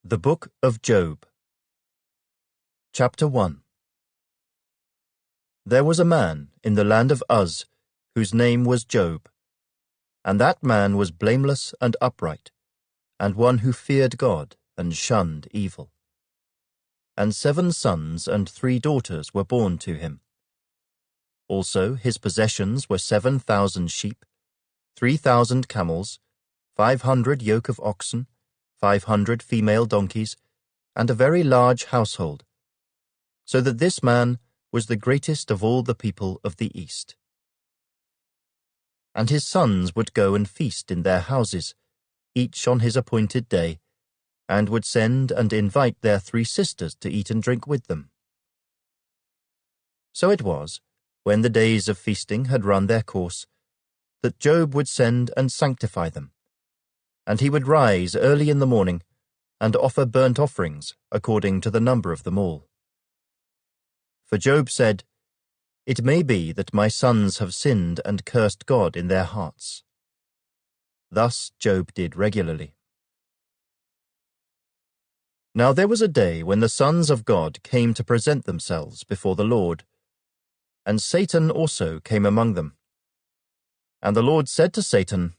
The Book of Job. Chapter 1. There was a man in the land of Uz, whose name was Job, and that man was blameless and upright, and one who feared God and shunned evil. And 7 sons and 3 daughters were born to him. Also his possessions were 7,000 sheep, 3,000 camels, 500 yoke of oxen, 500 female donkeys, and a very large household, so that this man was the greatest of all the people of the East. And his sons would go and feast in their houses, each on his appointed day, and would send and invite their 3 sisters to eat and drink with them. So it was, when the days of feasting had run their course, that Job would send and sanctify them, and he would rise early in the morning and offer burnt offerings according to the number of them all. For Job said, "It may be that my sons have sinned and cursed God in their hearts." Thus Job did regularly. Now there was a day when the sons of God came to present themselves before the Lord, and Satan also came among them. And the Lord said to Satan,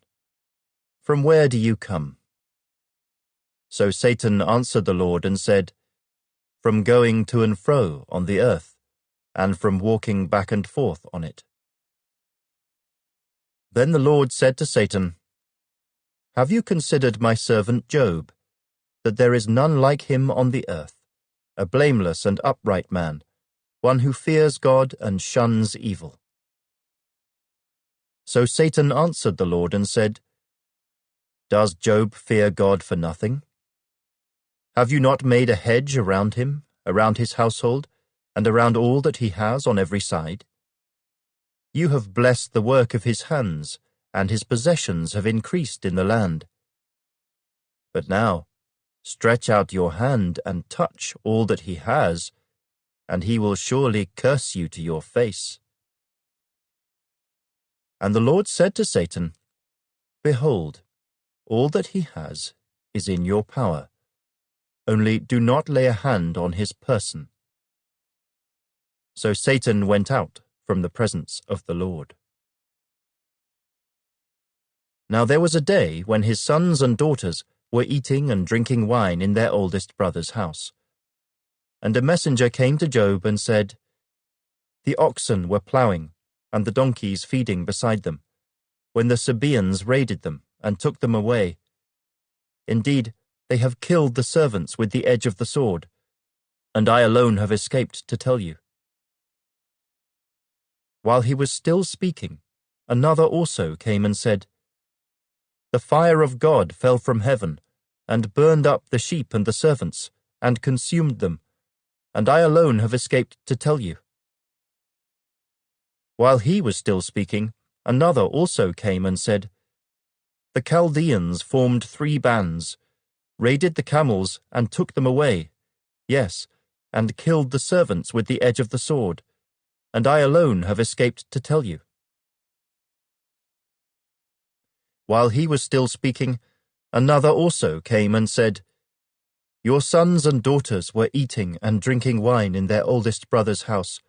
"From where do you come?" So Satan answered the Lord and said, "From going to and fro on the earth, and from walking back and forth on it." Then the Lord said to Satan, "Have you considered my servant Job, that there is none like him on the earth, a blameless and upright man, one who fears God and shuns evil?" So Satan answered the Lord and said, "Does Job fear God for nothing? Have you not made a hedge around him, around his household, and around all that he has on every side? You have blessed the work of his hands, and his possessions have increased in the land. But now, stretch out your hand and touch all that he has, and he will surely curse you to your face." And the Lord said to Satan, "Behold, all that he has is in your power. Only do not lay a hand on his person." So Satan went out from the presence of the Lord. Now there was a day when his sons and daughters were eating and drinking wine in their oldest brother's house. And a messenger came to Job and said, "The oxen were ploughing, and the donkeys feeding beside them, when the Sabaeans raided them and took them away. Indeed, they have killed the servants with the edge of the sword, and I alone have escaped to tell you." While he was still speaking, another also came and said, "The fire of God fell from heaven, and burned up the sheep and the servants, and consumed them, and I alone have escaped to tell you." While he was still speaking, another also came and said, "The Chaldeans formed 3 bands, raided the camels and took them away, yes, and killed the servants with the edge of the sword, and I alone have escaped to tell you." While he was still speaking, another also came and said, "Your sons and daughters were eating and drinking wine in their oldest brother's house,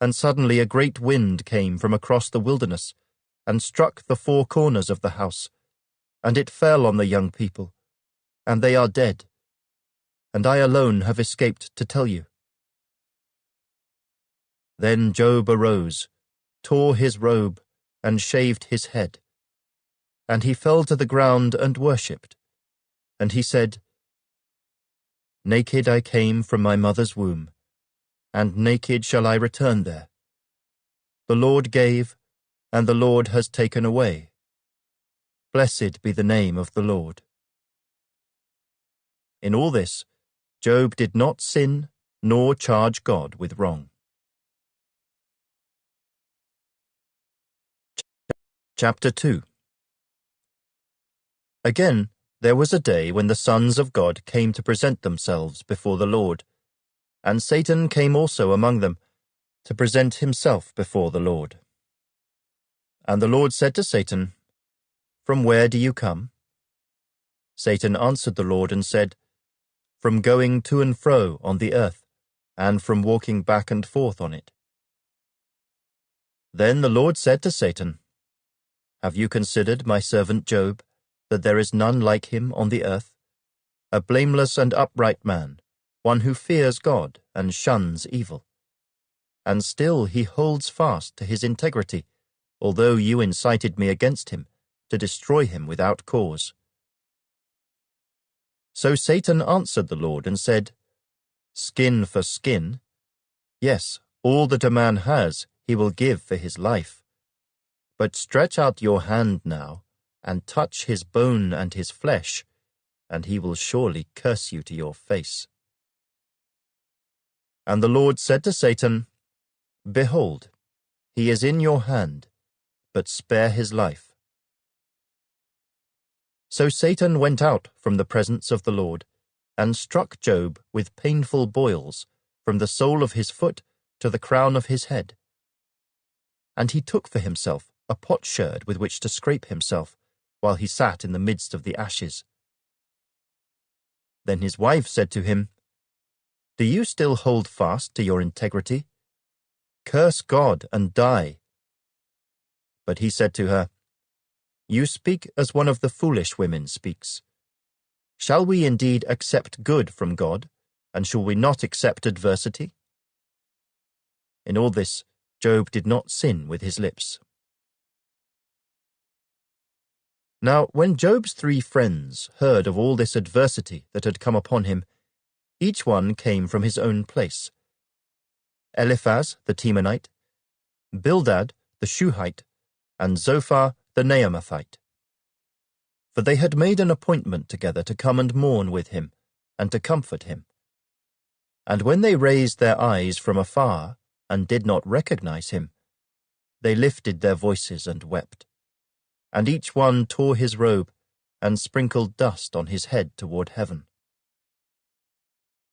and suddenly a great wind came from across the wilderness, and struck the 4 corners of the house, and it fell on the young people, and they are dead, and I alone have escaped to tell you." Then Job arose, tore his robe, and shaved his head. And he fell to the ground and worshipped. And he said, "Naked I came from my mother's womb, and naked shall I return there. The Lord gave, and the Lord has taken away. Blessed be the name of the Lord." In all this, Job did not sin nor charge God with wrong. Chapter 2. Again, there was a day when the sons of God came to present themselves before the Lord, and Satan came also among them to present himself before the Lord. And the Lord said to Satan, "From where do you come?" Satan answered the Lord and said, from going to and fro on the earth, and from walking back and forth on it. Then the Lord said to Satan, "Have you considered my servant Job, that there is none like him on the earth, a blameless and upright man, one who fears God and shuns evil? And still he holds fast to his integrity, although you incited me against him, to destroy him without cause." So Satan answered the Lord and said, "Skin for skin? Yes, all that a man has he will give for his life. But stretch out your hand now, and touch his bone and his flesh, and he will surely curse you to your face." And the Lord said to Satan, "Behold, he is in your hand, but spare his life." So Satan went out from the presence of the Lord, and struck Job with painful boils, from the sole of his foot to the crown of his head. And he took for himself a potsherd with which to scrape himself, while he sat in the midst of the ashes. Then his wife said to him, "Do you still hold fast to your integrity? Curse God and die." But he said to her, "You speak as one of the foolish women speaks. Shall we indeed accept good from God, and shall we not accept adversity?" In all this, Job did not sin with his lips. Now, when Job's 3 friends heard of all this adversity that had come upon him, each one came from his own place: Eliphaz the Temanite, Bildad the Shuhite, and Zophar the Naamathite. For they had made an appointment together to come and mourn with him, and to comfort him. And when they raised their eyes from afar, and did not recognize him, they lifted their voices and wept. And each one tore his robe, and sprinkled dust on his head toward heaven.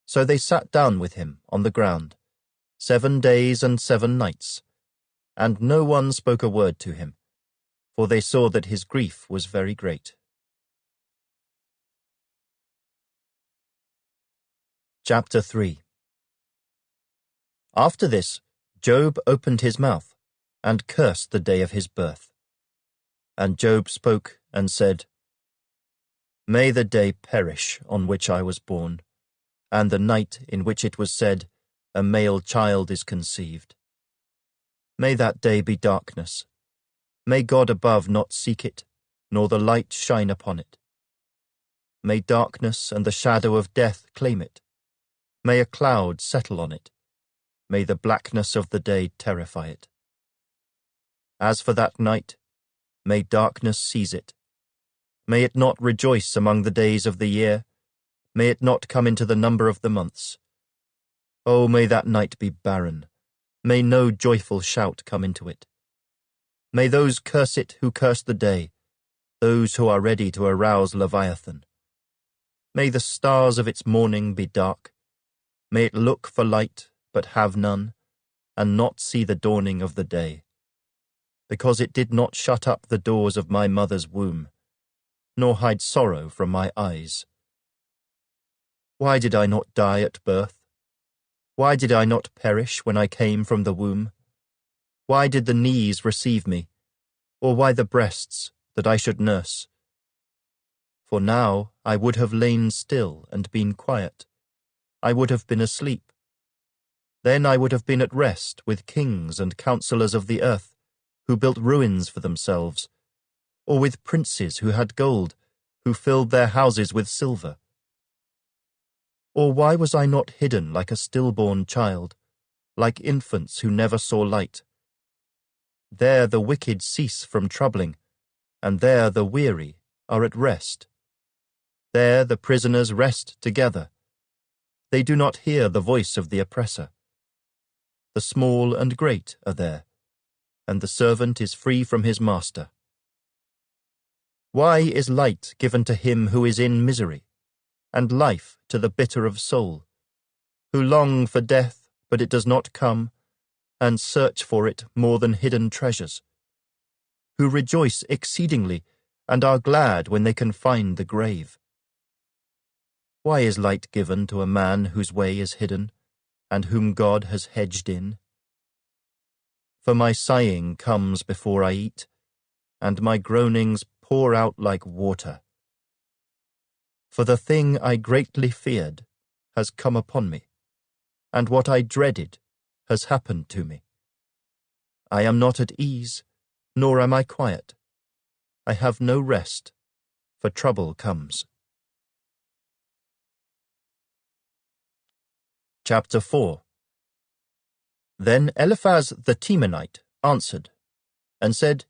So they sat down with him on the ground, 7 days and 7 nights, and no one spoke a word to him, for they saw that his grief was very great. Chapter 3. After this, Job opened his mouth, and cursed the day of his birth. And Job spoke and said, "May the day perish on which I was born, and the night in which it was said, a male child is conceived. May that day be darkness. May God above not seek it, nor the light shine upon it. May darkness and the shadow of death claim it. May a cloud settle on it. May the blackness of the day terrify it. As for that night, may darkness seize it. May it not rejoice among the days of the year. May it not come into the number of the months. Oh, may that night be barren. May no joyful shout come into it. May those curse it who curse the day, those who are ready to arouse Leviathan. May the stars of its morning be dark. May it look for light, but have none, and not see the dawning of the day. Because it did not shut up the doors of my mother's womb, nor hide sorrow from my eyes. Why did I not die at birth? Why did I not perish when I came from the womb? Why did the knees receive me, or why the breasts, that I should nurse? For now I would have lain still and been quiet. I would have been asleep. Then I would have been at rest with kings and counselors of the earth, who built ruins for themselves, or with princes who had gold, who filled their houses with silver. Or why was I not hidden like a stillborn child, like infants who never saw light? There the wicked cease from troubling, and there the weary are at rest. There the prisoners rest together. They do not hear the voice of the oppressor. The small and great are there, and the servant is free from his master. Why is light given to him who is in misery, and life to the bitter of soul, who long for death, but it does not come, and search for it more than hidden treasures, who rejoice exceedingly, and are glad when they can find the grave? Why is light given to a man whose way is hidden, and whom God has hedged in? For my sighing comes before I eat, and my groanings pour out like water. For the thing I greatly feared has come upon me, and what I dreaded has happened to me. I am not at ease, nor am I quiet. I have no rest, for trouble comes. Chapter 4. Then Eliphaz the Temanite answered, and said,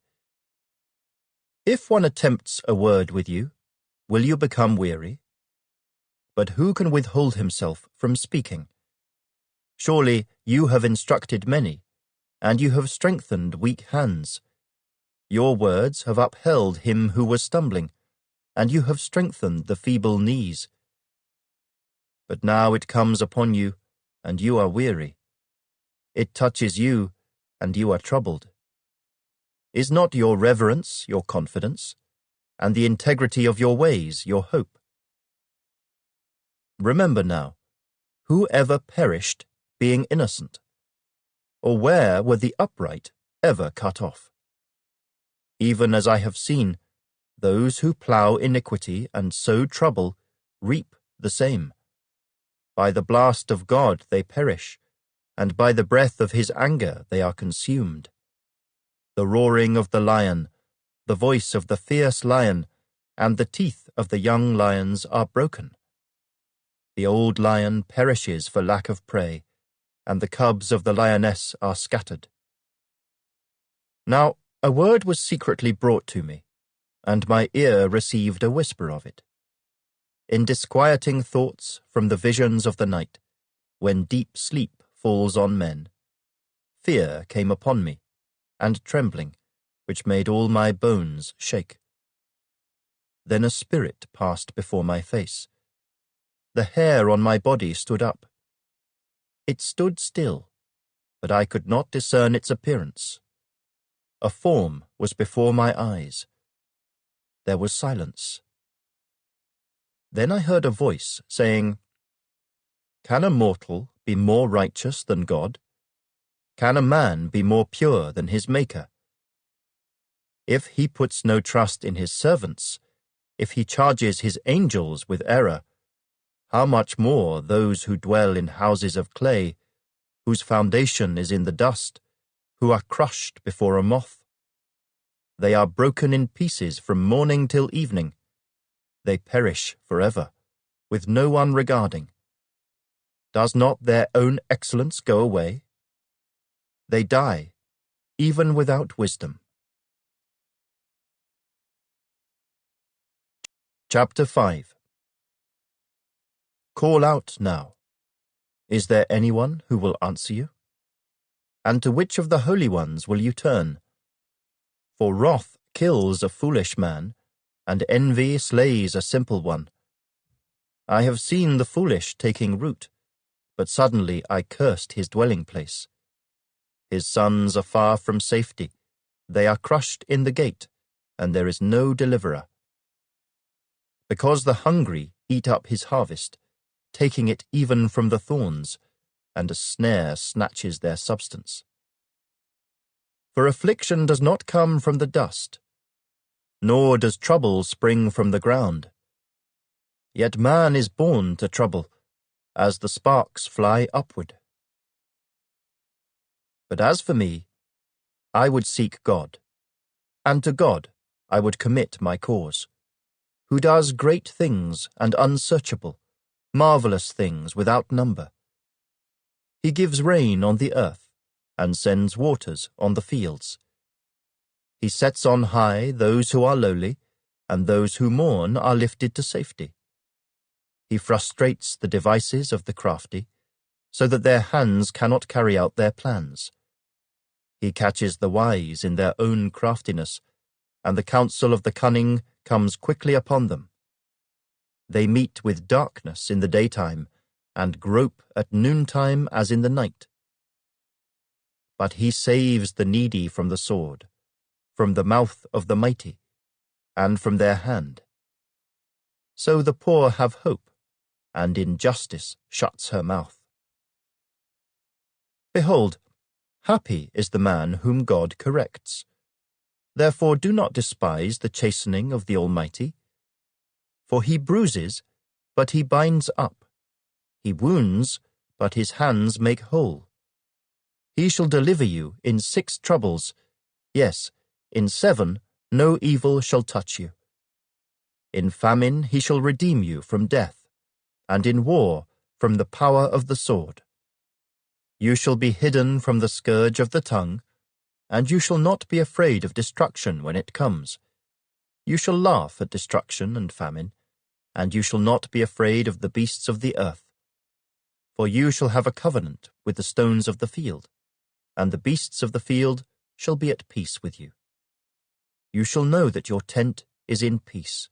If one attempts a word with you, will you become weary? But who can withhold himself from speaking? Surely you have instructed many, and you have strengthened weak hands. Your words have upheld him who was stumbling, and you have strengthened the feeble knees. But now it comes upon you, and you are weary. It touches you, and you are troubled. Is not your reverence your confidence, and the integrity of your ways your hope? Remember now, who ever perished being innocent? Or where were the upright ever cut off? Even as I have seen, those who plough iniquity and sow trouble reap the same. By the blast of God they perish, and by the breath of his anger they are consumed. The roaring of the lion, the voice of the fierce lion, and the teeth of the young lions are broken. The old lion perishes for lack of prey, and the cubs of the lioness are scattered. Now a word was secretly brought to me, and my ear received a whisper of it. In disquieting thoughts from the visions of the night, when deep sleep falls on men, fear came upon me, and trembling, which made all my bones shake. Then a spirit passed before my face. The hair on my body stood up. It stood still, but I could not discern its appearance. A form was before my eyes. There was silence. Then I heard a voice saying, Can a mortal be more righteous than God? Can a man be more pure than his Maker? If he puts no trust in his servants, if he charges his angels with error, how much more those who dwell in houses of clay, whose foundation is in the dust, who are crushed before a moth? They are broken in pieces from morning till evening. They perish forever, with no one regarding. Does not their own excellence go away? They die, even without wisdom. Chapter 5. Call out now. Is there anyone who will answer you? And to which of the holy ones will you turn? For wrath kills a foolish man, and envy slays a simple one. I have seen the foolish taking root, but suddenly I cursed his dwelling place. His sons are far from safety. They are crushed in the gate, and there is no deliverer. Because the hungry eat up his harvest, taking it even from the thorns, and a snare snatches their substance. For affliction does not come from the dust, nor does trouble spring from the ground. Yet man is born to trouble, as the sparks fly upward. But as for me, I would seek God, and to God I would commit my cause, who does great things and unsearchable, marvelous things without number. He gives rain on the earth, and sends waters on the fields. He sets on high those who are lowly, and those who mourn are lifted to safety. He frustrates the devices of the crafty, so that their hands cannot carry out their plans. He catches the wise in their own craftiness, and the counsel of the cunning comes quickly upon them. They meet with darkness in the daytime, and grope at noontime as in the night. But he saves the needy from the sword, from the mouth of the mighty, and from their hand. So the poor have hope, and in justice shuts her mouth. Behold, happy is the man whom God corrects. Therefore do not despise the chastening of the Almighty. For he bruises, but he binds up. He wounds, but his hands make whole. He shall deliver you in 6 troubles. Yes, in 7 no evil shall touch you. In famine he shall redeem you from death, and in war from the power of the sword. You shall be hidden from the scourge of the tongue, and you shall not be afraid of destruction when it comes. You shall laugh at destruction and famine, and you shall not be afraid of the beasts of the earth. For you shall have a covenant with the stones of the field, and the beasts of the field shall be at peace with you. You shall know that your tent is in peace.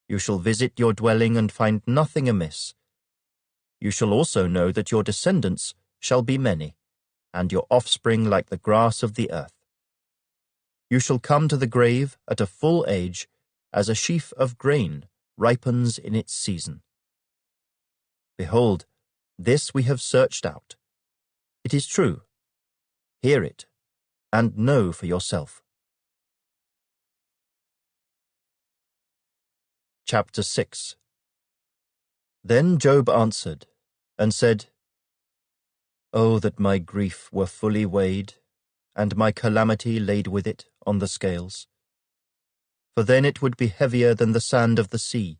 You shall visit your dwelling and find nothing amiss. You shall also know that your descendants shall be many, and your offspring like the grass of the earth. You shall come to the grave at a full age, as a sheaf of grain ripens in its season. Behold, this we have searched out. It is true. Hear it, and know for yourself. Chapter 6. Then Job answered, and said, Oh, that my grief were fully weighed, and my calamity laid with it on the scales. For then it would be heavier than the sand of the sea.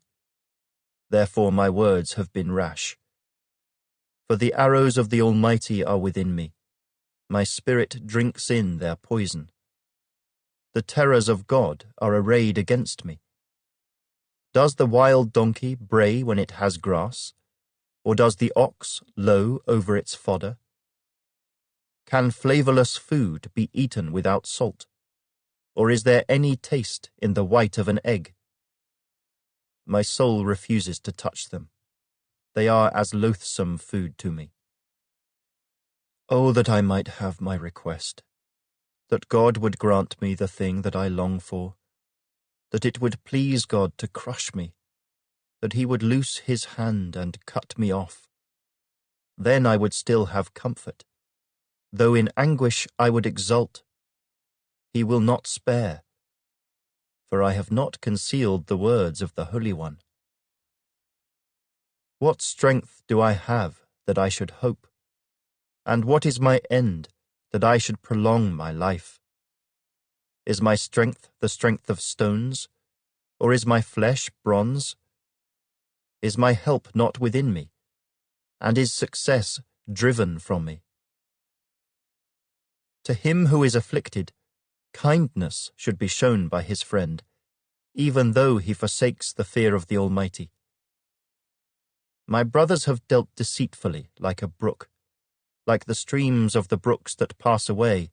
Therefore my words have been rash. For the arrows of the Almighty are within me. My spirit drinks in their poison. The terrors of God are arrayed against me. Does the wild donkey bray when it has grass? Or does the ox low over its fodder? Can flavorless food be eaten without salt? Or is there any taste in the white of an egg? My soul refuses to touch them. They are as loathsome food to me. Oh, that I might have my request, that God would grant me the thing that I long for, that it would please God to crush me, that he would loose his hand and cut me off. Then I would still have comfort. Though in anguish I would exult. He will not spare, for I have not concealed the words of the Holy One. What strength do I have that I should hope? And what is my end that I should prolong my life? Is my strength the strength of stones, or is my flesh bronze? Is my help not within me, and is success driven from me? To him who is afflicted, kindness should be shown by his friend, even though he forsakes the fear of the Almighty. My brothers have dealt deceitfully like a brook, like the streams of the brooks that pass away,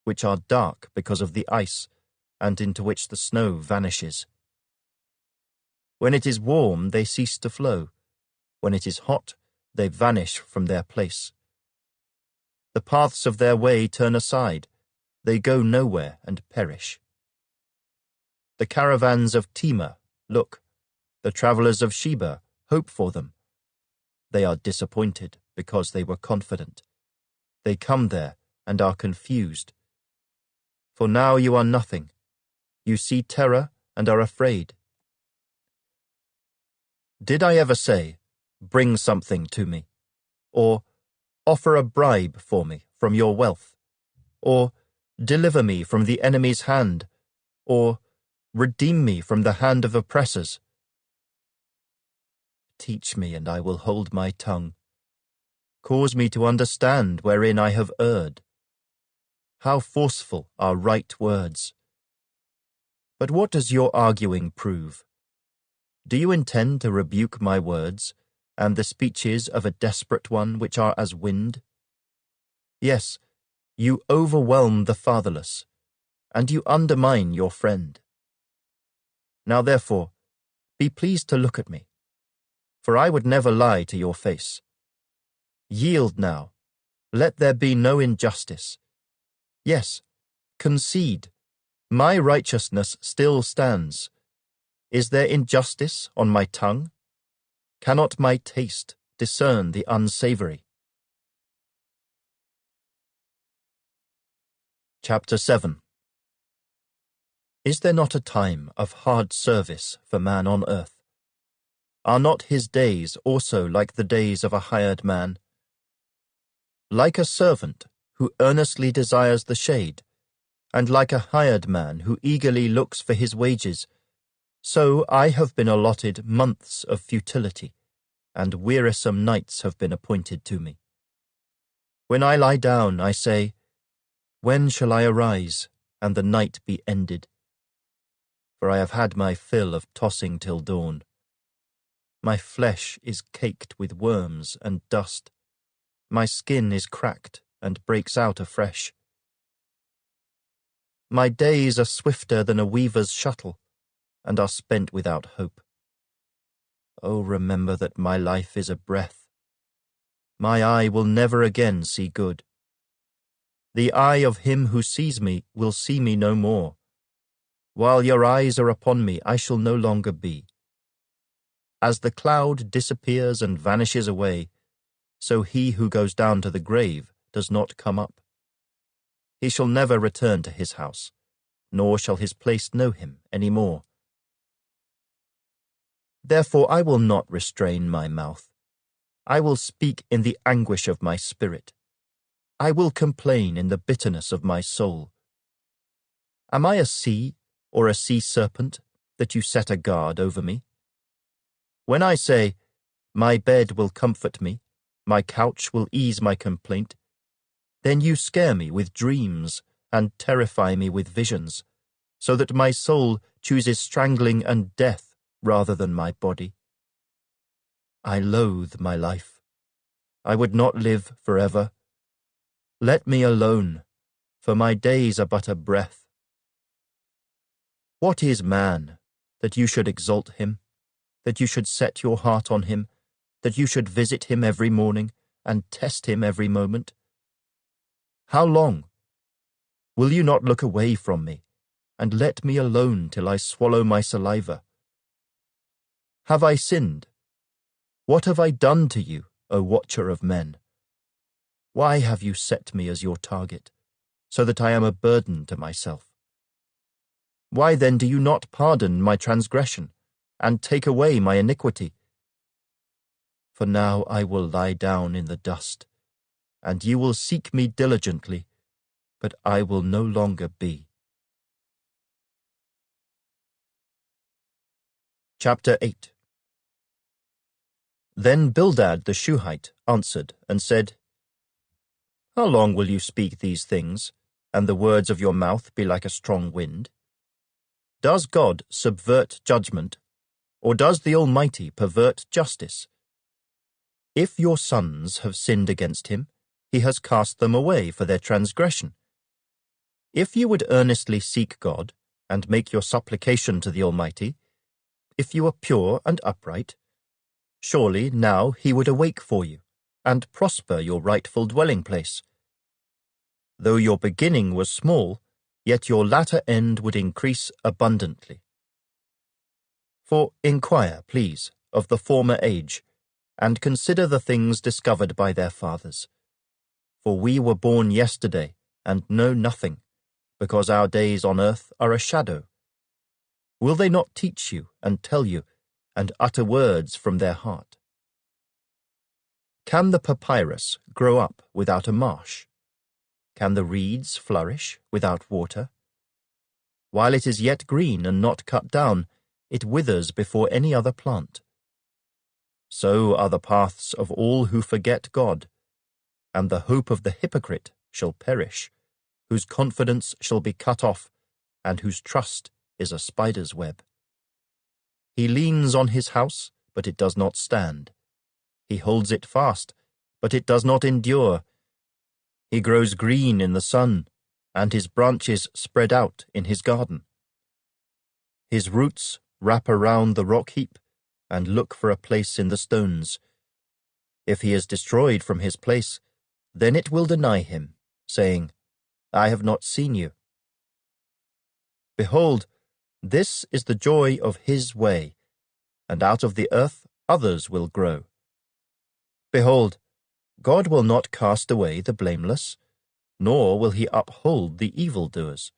which are dark because of the ice, and into which the snow vanishes. When it is warm, they cease to flow. When it is hot, they vanish from their place. The paths of their way turn aside. They go nowhere and perish. The caravans of Tema look. The travelers of Sheba hope for them. They are disappointed because they were confident. They come there and are confused. For now you are nothing. You see terror and are afraid. Did I ever say, bring something to me? Or, offer a bribe for me from your wealth? Or, deliver me from the enemy's hand? Or, redeem me from the hand of oppressors? Teach me, and I will hold my tongue. Cause me to understand wherein I have erred. How forceful are right words! But what does your arguing prove? Do you intend to rebuke my words, and the speeches of a desperate one which are as wind? Yes, you overwhelm the fatherless, and you undermine your friend. Now therefore, be pleased to look at me, for I would never lie to your face. Yield now, let there be no injustice. Yes, concede, my righteousness still stands. Is there injustice on my tongue? Cannot my taste discern the unsavory? Chapter 7. Is there not a time of hard service for man on earth? Are not his days also like the days of a hired man? Like a servant who earnestly desires the shade, and like a hired man who eagerly looks for his wages, so I have been allotted months of futility, and wearisome nights have been appointed to me. When I lie down, I say, when shall I arise, and the night be ended? For I have had my fill of tossing till dawn. My flesh is caked with worms and dust. My skin is cracked and breaks out afresh. My days are swifter than a weaver's shuttle, and are spent without hope. Oh, remember that my life is a breath. My eye will never again see good. The eye of him who sees me will see me no more. While your eyes are upon me, I shall no longer be. As the cloud disappears and vanishes away, so he who goes down to the grave does not come up. He shall never return to his house, nor shall his place know him any more. Therefore I will not restrain my mouth. I will speak in the anguish of my spirit. I will complain in the bitterness of my soul. Am I a sea or a sea serpent that you set a guard over me? When I say, my bed will comfort me, my couch will ease my complaint, then you scare me with dreams and terrify me with visions, so that my soul chooses strangling and death rather than my body. I loathe my life. I would not live forever. Let me alone, for my days are but a breath. What is man, that you should exalt him, that you should set your heart on him, that you should visit him every morning and test him every moment? How long? Will you not look away from me, and let me alone till I swallow my saliva? Have I sinned? What have I done to you, O watcher of men? Why have you set me as your target, so that I am a burden to myself? Why then do you not pardon my transgression, and take away my iniquity? For now I will lie down in the dust, and you will seek me diligently, but I will no longer be. Chapter 8. Then Bildad the Shuhite answered and said, How long will you speak these things, and the words of your mouth be like a strong wind? Does God subvert judgment, or does the Almighty pervert justice? If your sons have sinned against him, he has cast them away for their transgression. If you would earnestly seek God, and make your supplication to the Almighty, if you are pure and upright, surely now he would awake for you, and prosper your rightful dwelling place. Though your beginning was small, yet your latter end would increase abundantly. For inquire, please, of the former age, and consider the things discovered by their fathers. For we were born yesterday, and know nothing, because our days on earth are a shadow. Will they not teach you, and tell you, and utter words from their heart? Can the papyrus grow up without a marsh? Can the reeds flourish without water? While it is yet green and not cut down, it withers before any other plant. So are the paths of all who forget God, and the hope of the hypocrite shall perish, whose confidence shall be cut off, and whose trust is a spider's web. He leans on his house, but it does not stand. He holds it fast, but it does not endure. He grows green in the sun, and his branches spread out in his garden. His roots wrap around the rock heap, and look for a place in the stones. If he is destroyed from his place, then it will deny him, saying, I have not seen you. Behold, this is the joy of his way, and out of the earth others will grow. Behold, God will not cast away the blameless, nor will he uphold the evildoers.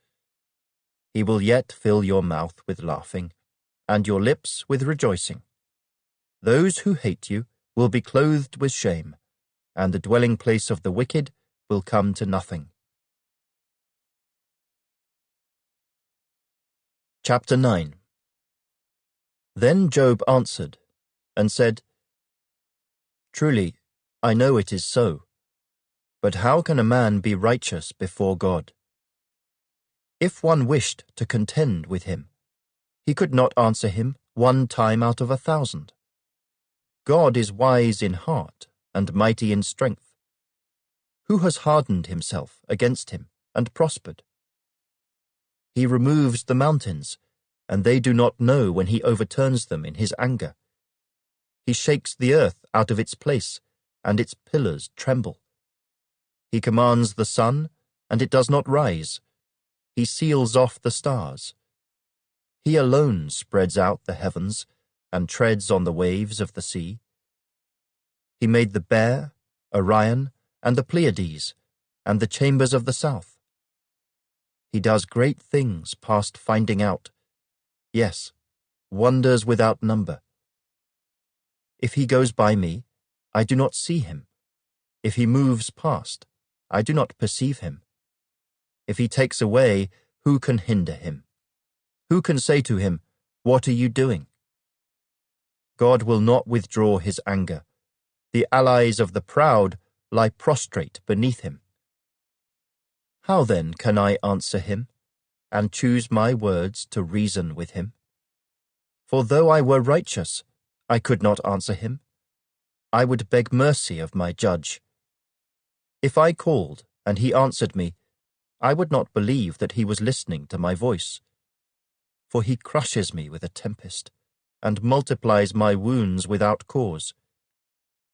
He will yet fill your mouth with laughing, and your lips with rejoicing. Those who hate you will be clothed with shame, and the dwelling place of the wicked will come to nothing. Chapter 9. Then Job answered and said, Truly, I know it is so. But how can a man be righteous before God? If one wished to contend with him, he could not answer him 1 time out of 1,000. God is wise in heart and mighty in strength. Who has hardened himself against him and prospered? He removes the mountains, and they do not know when he overturns them in his anger. He shakes the earth out of its place, and its pillars tremble. He commands the sun, and it does not rise. He seals off the stars. He alone spreads out the heavens and treads on the waves of the sea. He made the Bear, Orion, and the Pleiades, and the chambers of the south. He does great things past finding out, yes, wonders without number. If he goes by me, I do not see him. If he moves past, I do not perceive him. If he takes away, who can hinder him? Who can say to him, What are you doing? God will not withdraw his anger. The allies of the proud lie prostrate beneath him. How then can I answer him, and choose my words to reason with him? For though I were righteous, I could not answer him. I would beg mercy of my judge. If I called, and he answered me, I would not believe that he was listening to my voice. For he crushes me with a tempest, and multiplies my wounds without cause.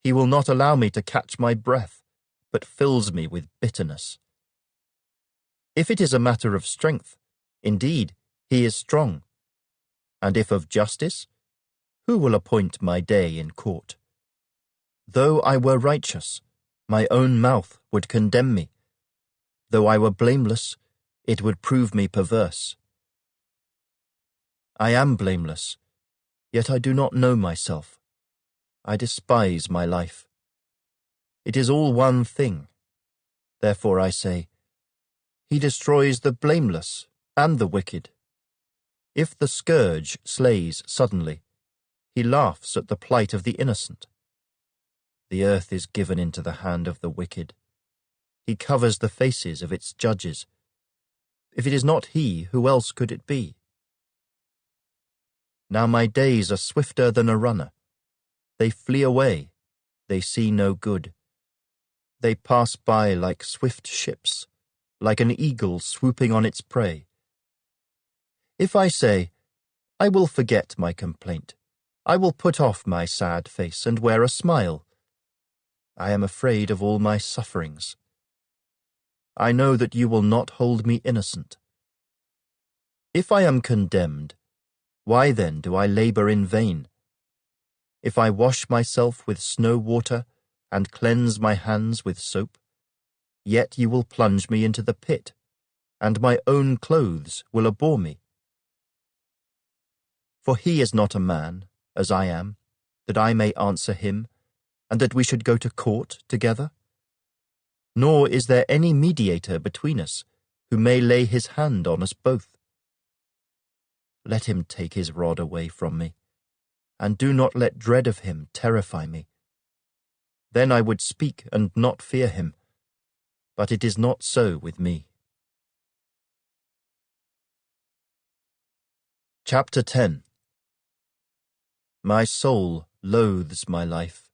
He will not allow me to catch my breath, but fills me with bitterness. If it is a matter of strength, indeed, he is strong. And if of justice, who will appoint my day in court? Though I were righteous, my own mouth would condemn me. Though I were blameless, it would prove me perverse. I am blameless, yet I do not know myself. I despise my life. It is all one thing. Therefore I say, He destroys the blameless and the wicked. If the scourge slays suddenly, he laughs at the plight of the innocent. The earth is given into the hand of the wicked. He covers the faces of its judges. If it is not he, who else could it be? Now my days are swifter than a runner. They flee away. They see no good. They pass by like swift ships, like an eagle swooping on its prey. If I say, I will forget my complaint, I will put off my sad face and wear a smile, I am afraid of all my sufferings. I know that you will not hold me innocent. If I am condemned, why then do I labor in vain? If I wash myself with snow water and cleanse my hands with soap, yet you will plunge me into the pit, and my own clothes will abhor me. For he is not a man, as I am, that I may answer him, and that we should go to court together? Nor is there any mediator between us, who may lay his hand on us both. Let him take his rod away from me, and do not let dread of him terrify me. Then I would speak and not fear him, but it is not so with me. Chapter 10. My soul loathes my life.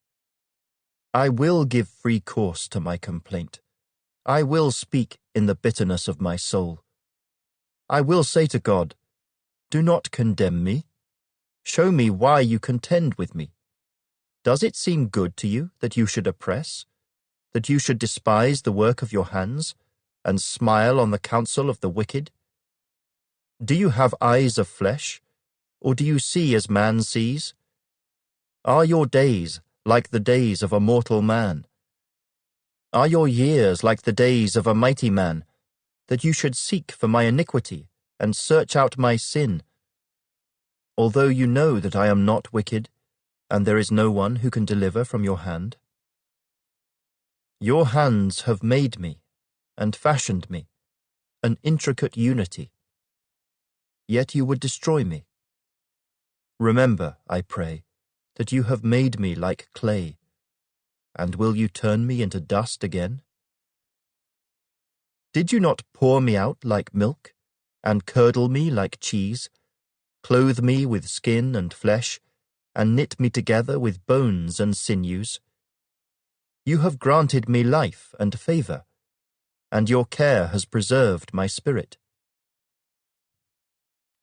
I will give free course to my complaint. I will speak in the bitterness of my soul. I will say to God, Do not condemn me. Show me why you contend with me. Does it seem good to you that you should oppress, that you should despise the work of your hands, and smile on the counsel of the wicked? Do you have eyes of flesh, or do you see as man sees? Are your days like the days of a mortal man? Are your years like the days of a mighty man, that you should seek for my iniquity and search out my sin? Although you know that I am not wicked, and there is no one who can deliver from your hand. Your hands have made me and fashioned me, an intricate unity. Yet you would destroy me. Remember, I pray, that you have made me like clay, and will you turn me into dust again? Did you not pour me out like milk, and curdle me like cheese, clothe me with skin and flesh, and knit me together with bones and sinews? You have granted me life and favor, and your care has preserved my spirit.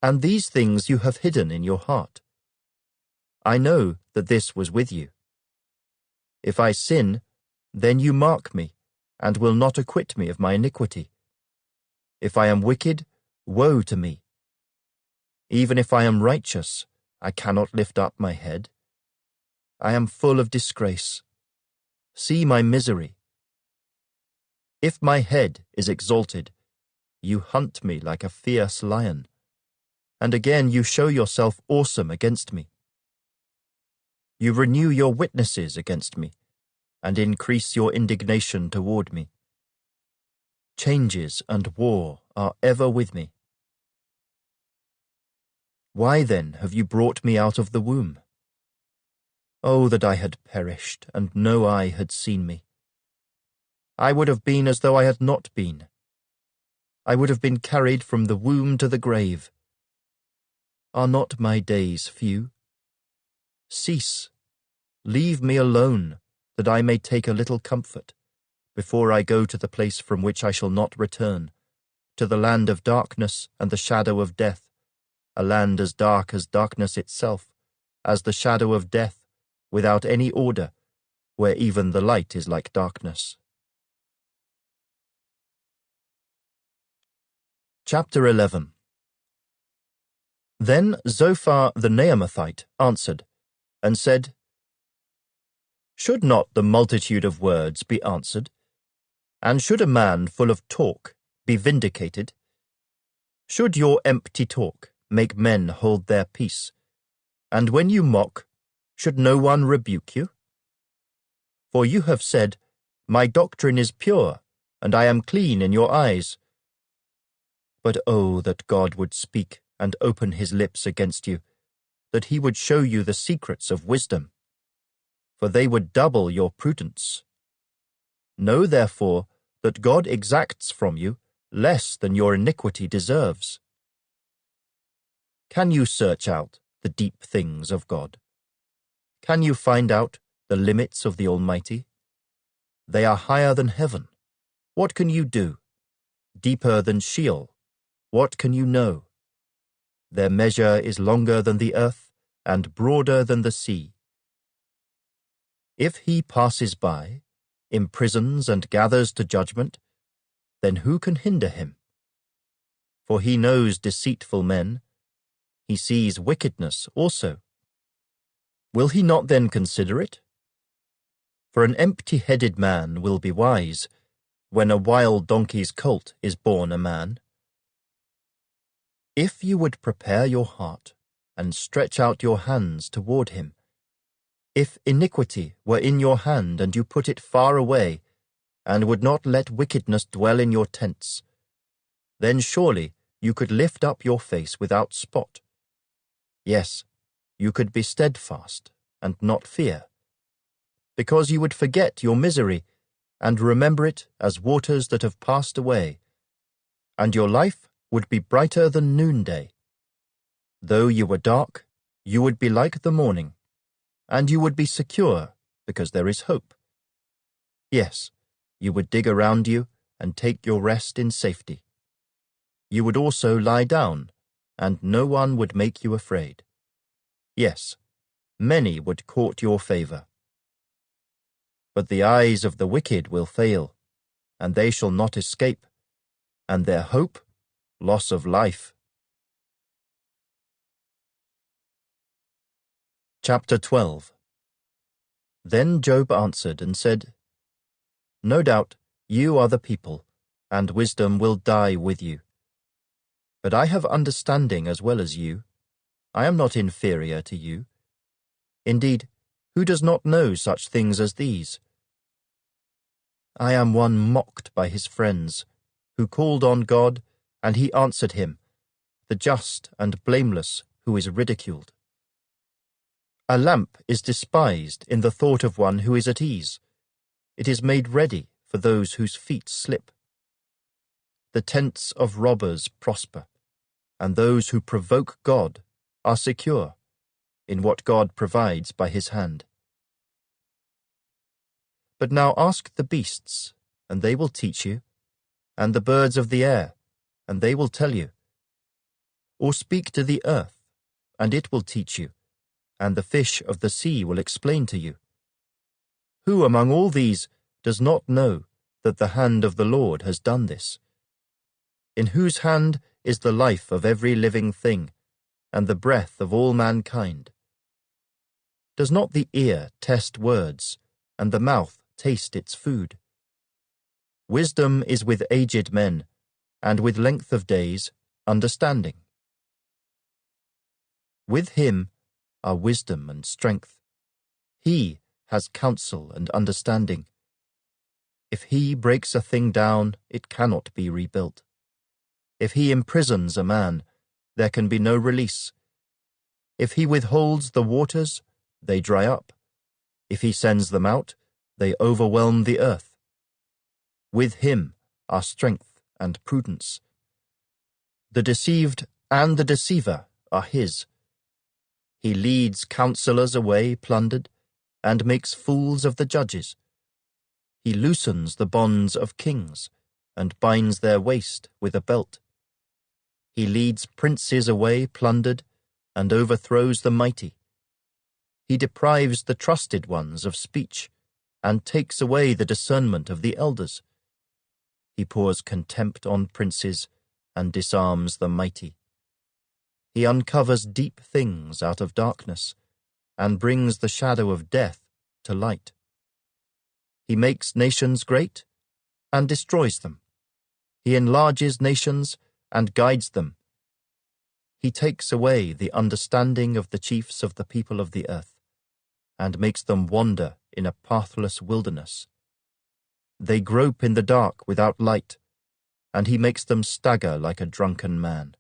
And these things you have hidden in your heart. I know that this was with you. If I sin, then you mark me, and will not acquit me of my iniquity. If I am wicked, woe to me. Even if I am righteous, I cannot lift up my head. I am full of disgrace. See my misery. If my head is exalted, you hunt me like a fierce lion, and again you show yourself awesome against me. You renew your witnesses against me, and increase your indignation toward me. Changes and war are ever with me. Why then have you brought me out of the womb? Oh, that I had perished, and no eye had seen me. I would have been as though I had not been. I would have been carried from the womb to the grave. Are not my days few? Cease. Leave me alone, that I may take a little comfort, before I go to the place from which I shall not return, to the land of darkness and the shadow of death, a land as dark as darkness itself, as the shadow of death, without any order, where even the light is like darkness. Chapter 11. Then Zophar the Naamathite answered, and said, Should not the multitude of words be answered? And should a man full of talk be vindicated? Should your empty talk make men hold their peace? And when you mock, should no one rebuke you? For you have said, My doctrine is pure, and I am clean in your eyes. But oh, that God would speak and open his lips against you, that he would show you the secrets of wisdom, for they would double your prudence. Know therefore that God exacts from you less than your iniquity deserves. Can you search out the deep things of God? Can you find out the limits of the Almighty? They are higher than heaven. What can you do? Deeper than Sheol. What can you know? Their measure is longer than the earth and broader than the sea. If he passes by, imprisons and gathers to judgment, then who can hinder him? For he knows deceitful men. He sees wickedness also. Will he not then consider it? For an empty-headed man will be wise, when a wild donkey's colt is born a man. If you would prepare your heart, and stretch out your hands toward him, if iniquity were in your hand and you put it far away, and would not let wickedness dwell in your tents, then surely you could lift up your face without spot. Yes, you could be steadfast and not fear, because you would forget your misery and remember it as waters that have passed away, and your life would be brighter than noonday. Though you were dark, you would be like the morning, and you would be secure because there is hope. Yes, you would dig around you and take your rest in safety. You would also lie down, and no one would make you afraid. Yes, many would court your favor. But the eyes of the wicked will fail, and they shall not escape, and their hope, loss of life. Chapter 12. Then Job answered and said, No doubt you are the people, and wisdom will die with you. But I have understanding as well as you. I am not inferior to you. Indeed, who does not know such things as these? I am one mocked by his friends, who called on God, and he answered him, the just and blameless who is ridiculed. A lamp is despised in the thought of one who is at ease. It is made ready for those whose feet slip. The tents of robbers prosper, and those who provoke God are secure in what God provides by his hand. But now ask the beasts, and they will teach you, and the birds of the air, and they will tell you. Or speak to the earth, and it will teach you, and the fish of the sea will explain to you. Who among all these does not know that the hand of the Lord has done this? In whose hand is the life of every living thing, and the breath of all mankind? Does not the ear test words, and the mouth taste its food? Wisdom is with aged men, and with length of days, understanding. With him are wisdom and strength. He has counsel and understanding. If he breaks a thing down, it cannot be rebuilt. If he imprisons a man, there can be no release. If he withholds the waters, they dry up. If he sends them out, they overwhelm the earth. With him are strength and prudence. The deceived and the deceiver are his. He leads counselors away plundered, and makes fools of the judges. He loosens the bonds of kings, and binds their waist with a belt. He leads princes away plundered, and overthrows the mighty. He deprives the trusted ones of speech, and takes away the discernment of the elders. He pours contempt on princes, and disarms the mighty. He uncovers deep things out of darkness, and brings the shadow of death to light. He makes nations great, and destroys them. He enlarges nations, and guides them. He takes away the understanding of the chiefs of the people of the earth, and makes them wander in a pathless wilderness. They grope in the dark without light, and he makes them stagger like a drunken man.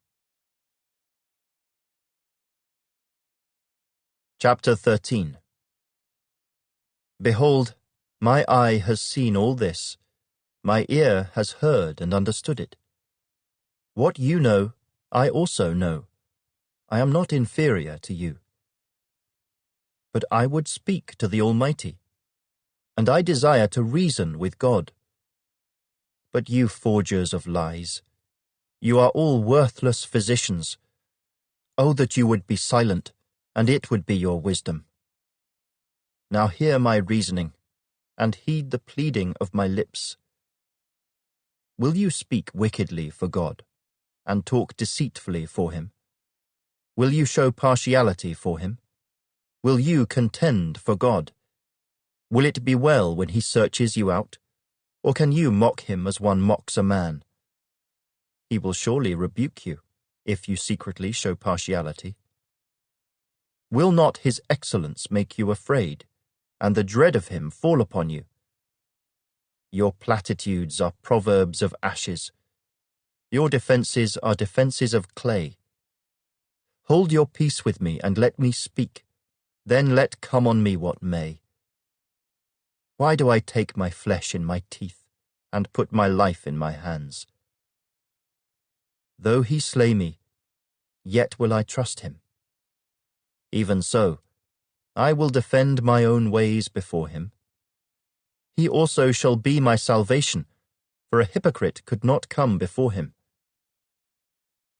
Chapter 13. Behold, my eye has seen all this, my ear has heard and understood it. What you know, I also know. I am not inferior to you. But I would speak to the Almighty, and I desire to reason with God. But you forgers of lies, you are all worthless physicians. Oh, that you would be silent, and it would be your wisdom. Now hear my reasoning, and heed the pleading of my lips. Will you speak wickedly for God, and talk deceitfully for him? Will you show partiality for him? Will you contend for God? Will it be well when he searches you out? Or can you mock him as one mocks a man? He will surely rebuke you, if you secretly show partiality. Will not his excellence make you afraid, and the dread of him fall upon you? Your platitudes are proverbs of ashes. Your defenses are defenses of clay. Hold your peace with me, and let me speak. Then let come on me what may. Why do I take my flesh in my teeth, and put my life in my hands? Though he slay me, yet will I trust him. Even so, I will defend my own ways before him. He also shall be my salvation, for a hypocrite could not come before him.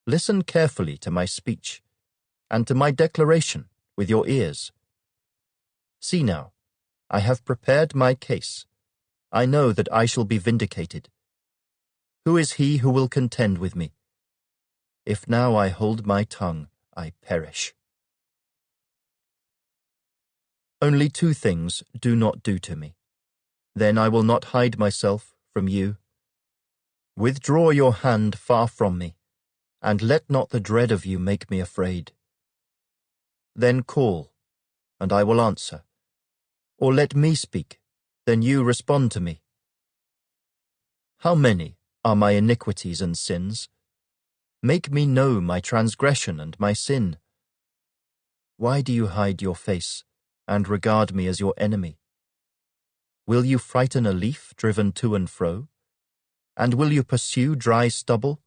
Listen carefully to my speech, and to my declaration with your ears. See now, I have prepared my case. I know that I shall be vindicated. Who is he who will contend with me? If now I hold my tongue, I perish. Only two things do not do to me. Then I will not hide myself from you. Withdraw your hand far from me, and let not the dread of you make me afraid. Then call, and I will answer. Or let me speak, then you respond to me. How many are my iniquities and sins? Make me know my transgression and my sin. Why do you hide your face and regard me as your enemy? Will you frighten a leaf driven to and fro? And will you pursue dry stubble?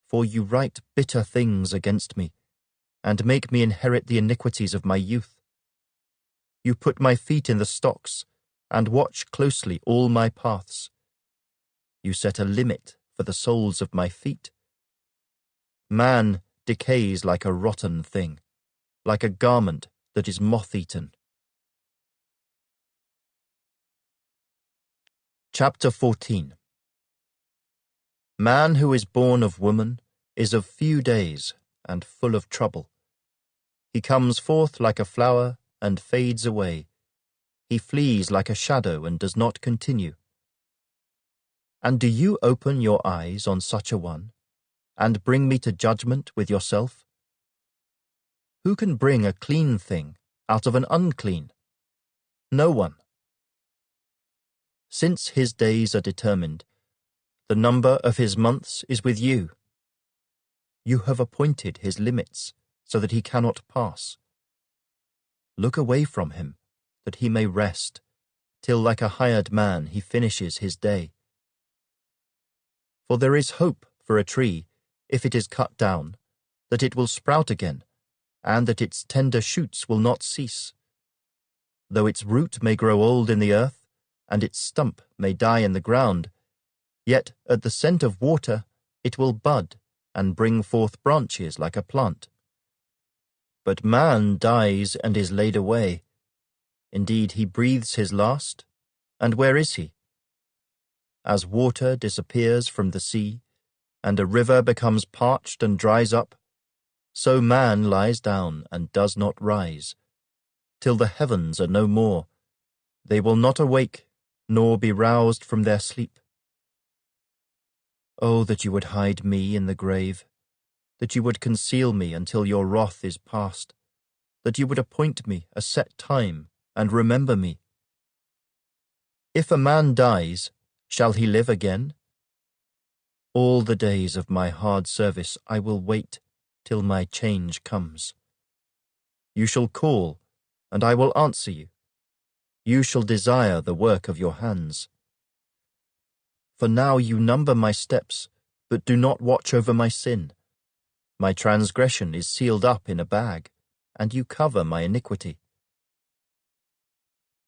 For you write bitter things against me, and make me inherit the iniquities of my youth. You put my feet in the stocks, and watch closely all my paths. You set a limit for the soles of my feet. Man decays like a rotten thing, like a garment that is moth-eaten. Chapter 14. Man who is born of woman is of few days and full of trouble. He comes forth like a flower and fades away. He flees like a shadow and does not continue. And do you open your eyes on such a one, and bring me to judgment with yourself? Who can bring a clean thing out of an unclean? No one. Since his days are determined, the number of his months is with you. You have appointed his limits so that he cannot pass. Look away from him, that he may rest, till like a hired man he finishes his day. For there is hope for a tree, if it is cut down, that it will sprout again, and that its tender shoots will not cease. Though its root may grow old in the earth, and its stump may die in the ground, yet at the scent of water it will bud and bring forth branches like a plant. But man dies and is laid away. Indeed, he breathes his last, and where is he? As water disappears from the sea, and a river becomes parched and dries up, so man lies down and does not rise, till the heavens are no more. They will not awake, nor be roused from their sleep. Oh, that you would hide me in the grave, that you would conceal me until your wrath is past, that you would appoint me a set time and remember me. If a man dies, shall he live again? All the days of my hard service I will wait till my change comes. You shall call, and I will answer you. You shall desire the work of your hands. For now you number my steps, but do not watch over my sin. My transgression is sealed up in a bag, and you cover my iniquity.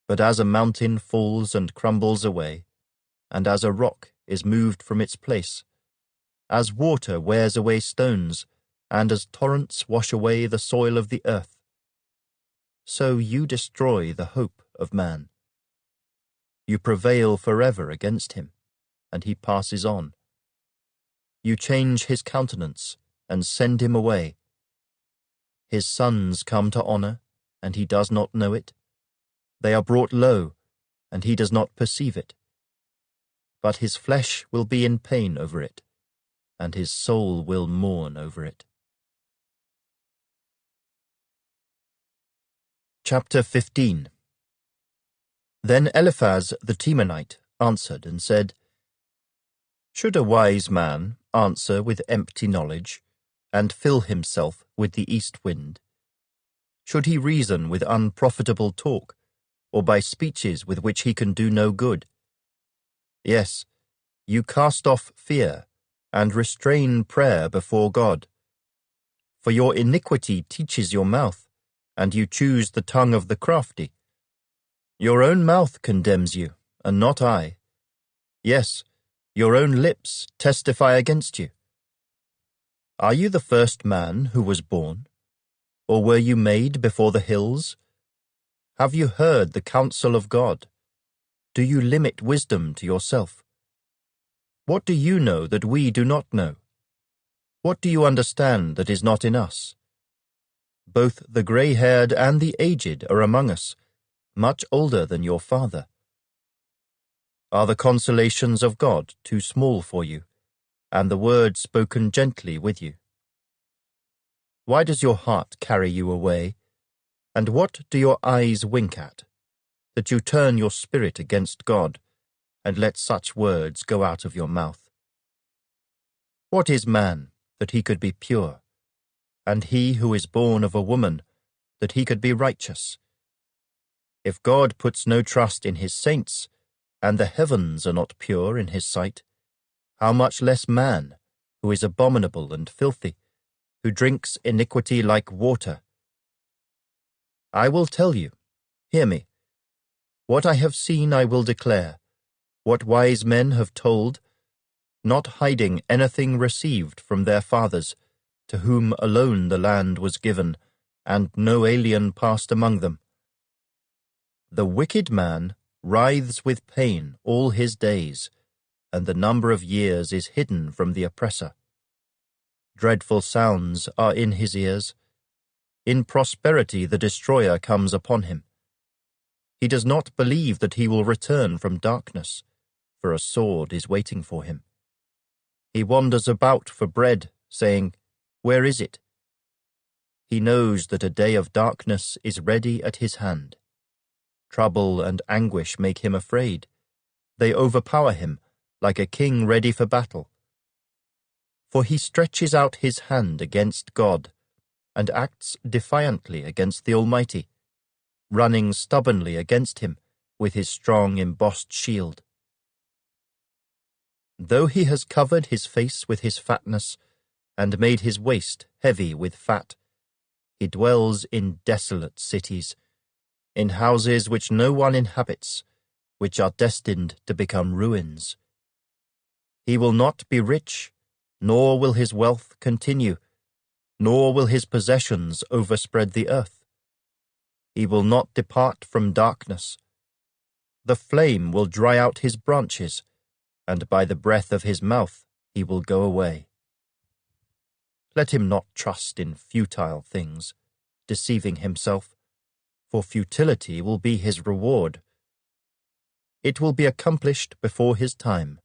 But as a mountain falls and crumbles away, and as a rock is moved from its place, as water wears away stones, and as torrents wash away the soil of the earth, so you destroy the hope of man. You prevail forever against him, and he passes on. You change his countenance and send him away. His sons come to honor, and he does not know it. They are brought low, and he does not perceive it. But his flesh will be in pain over it, and his soul will mourn over it. Chapter 15. Then Eliphaz the Temanite answered and said, Should a wise man answer with empty knowledge, and fill himself with the east wind? Should he reason with unprofitable talk, or by speeches with which he can do no good? Yes, you cast off fear, and restrain prayer before God. For your iniquity teaches your mouth, and you choose the tongue of the crafty. Your own mouth condemns you, and not I. Yes, your own lips testify against you. Are you the first man who was born? Or were you made before the hills? Have you heard the counsel of God? Do you limit wisdom to yourself? What do you know that we do not know? What do you understand that is not in us? Both the grey-haired and the aged are among us, much older than your father. Are the consolations of God too small for you, and the word spoken gently with you? Why does your heart carry you away, and what do your eyes wink at, that you turn your spirit against God, and let such words go out of your mouth? What is man, that he could be pure, and he who is born of a woman, that he could be righteous? If God puts no trust in his saints, and the heavens are not pure in his sight, how much less man, who is abominable and filthy, who drinks iniquity like water? I will tell you, hear me. What I have seen I will declare, what wise men have told, not hiding anything received from their fathers, to whom alone the land was given, and no alien passed among them. The wicked man writhes with pain all his days, and the number of years is hidden from the oppressor. Dreadful sounds are in his ears. In prosperity the destroyer comes upon him. He does not believe that he will return from darkness, for a sword is waiting for him. He wanders about for bread, saying, "Where is it?" He knows that a day of darkness is ready at his hand. Trouble and anguish make him afraid. They overpower him, like a king ready for battle. For he stretches out his hand against God, and acts defiantly against the Almighty, running stubbornly against him with his strong embossed shield. Though he has covered his face with his fatness, and made his waist heavy with fat, he dwells in desolate cities, in houses which no one inhabits, which are destined to become ruins. He will not be rich, nor will his wealth continue, nor will his possessions overspread the earth. He will not depart from darkness. The flame will dry out his branches, and by the breath of his mouth he will go away. Let him not trust in futile things, deceiving himself, for futility will be his reward. It will be accomplished before his time,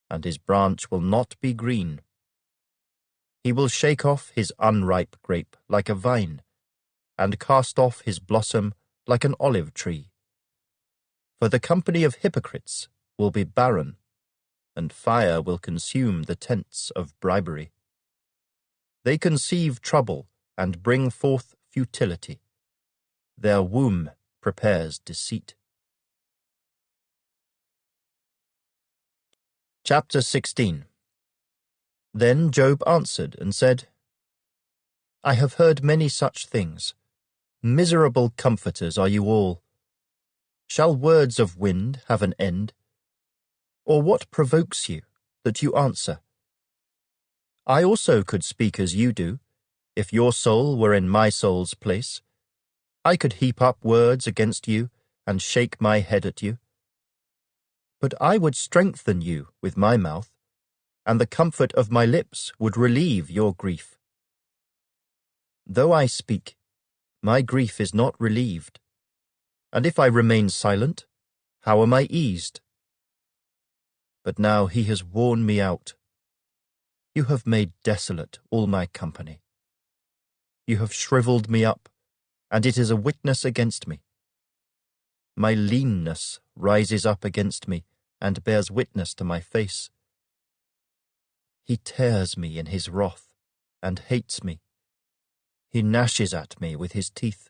and his branch will not be green. He will shake off his unripe grape like a vine, and cast off his blossom like an olive tree. For the company of hypocrites will be barren, and fire will consume the tents of bribery. They conceive trouble and bring forth futility. Their womb prepares deceit. Chapter 16. Then Job answered and said, I have heard many such things. Miserable comforters are you all. Shall words of wind have an end? Or what provokes you, that you answer? I also could speak as you do, if your soul were in my soul's place. I could heap up words against you and shake my head at you. But I would strengthen you with my mouth, and the comfort of my lips would relieve your grief. Though I speak, my grief is not relieved, and if I remain silent, how am I eased? But now he has worn me out. You have made desolate all my company. You have shriveled me up, and it is a witness against me. My leanness rises up against me and bears witness to my face. He tears me in his wrath and hates me. He gnashes at me with his teeth.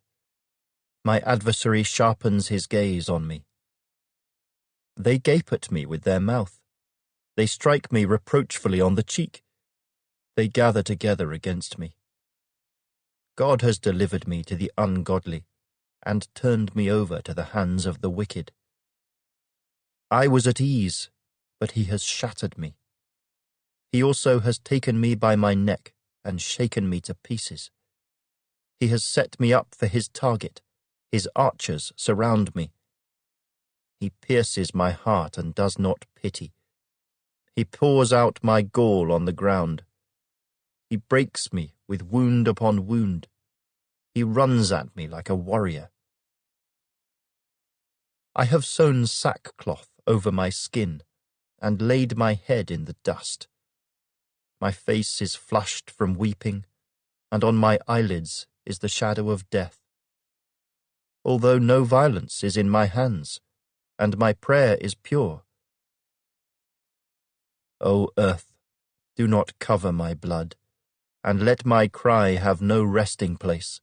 My adversary sharpens his gaze on me. They gape at me with their mouth. They strike me reproachfully on the cheek. They gather together against me. God has delivered me to the ungodly and turned me over to the hands of the wicked. I was at ease, but he has shattered me. He also has taken me by my neck and shaken me to pieces. He has set me up for his target. His archers surround me. He pierces my heart and does not pity. He pours out my gall on the ground. He breaks me with wound upon wound. He runs at me like a warrior. I have sewn sackcloth over my skin and laid my head in the dust. My face is flushed from weeping, and on my eyelids is the shadow of death. Although no violence is in my hands, and my prayer is pure. O earth, do not cover my blood, and let my cry have no resting place.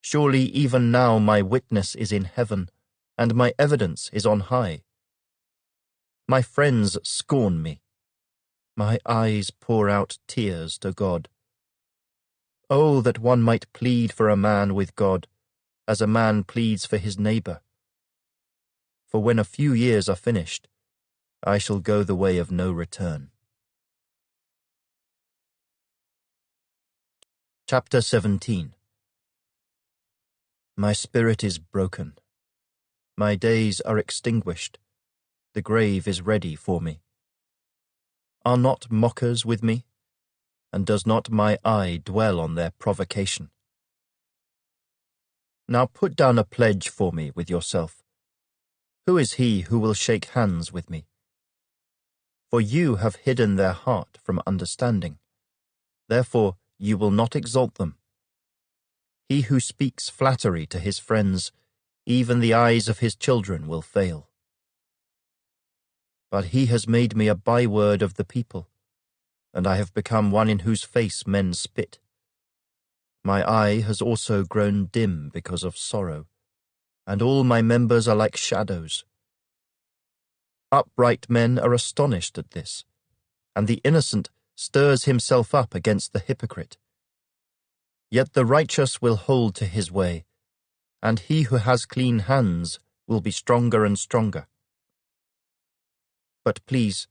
Surely even now my witness is in heaven, and my evidence is on high. My friends scorn me. My eyes pour out tears to God. Oh, that one might plead for a man with God, as a man pleads for his neighbor. For when a few years are finished, I shall go the way of no return. Chapter 17. My spirit is broken. My days are extinguished. The grave is ready for me. Are not mockers with me? And does not my eye dwell on their provocation? Now put down a pledge for me with yourself. Who is he who will shake hands with me? For you have hidden their heart from understanding. Therefore you will not exalt them. He who speaks flattery to his friends, even the eyes of his children will fail. But he has made me a byword of the people, and I have become one in whose face men spit. My eye has also grown dim because of sorrow, and all my members are like shadows. Upright men are astonished at this, and the innocent stirs himself up against the hypocrite. Yet the righteous will hold to his way, and he who has clean hands will be stronger and stronger. But please,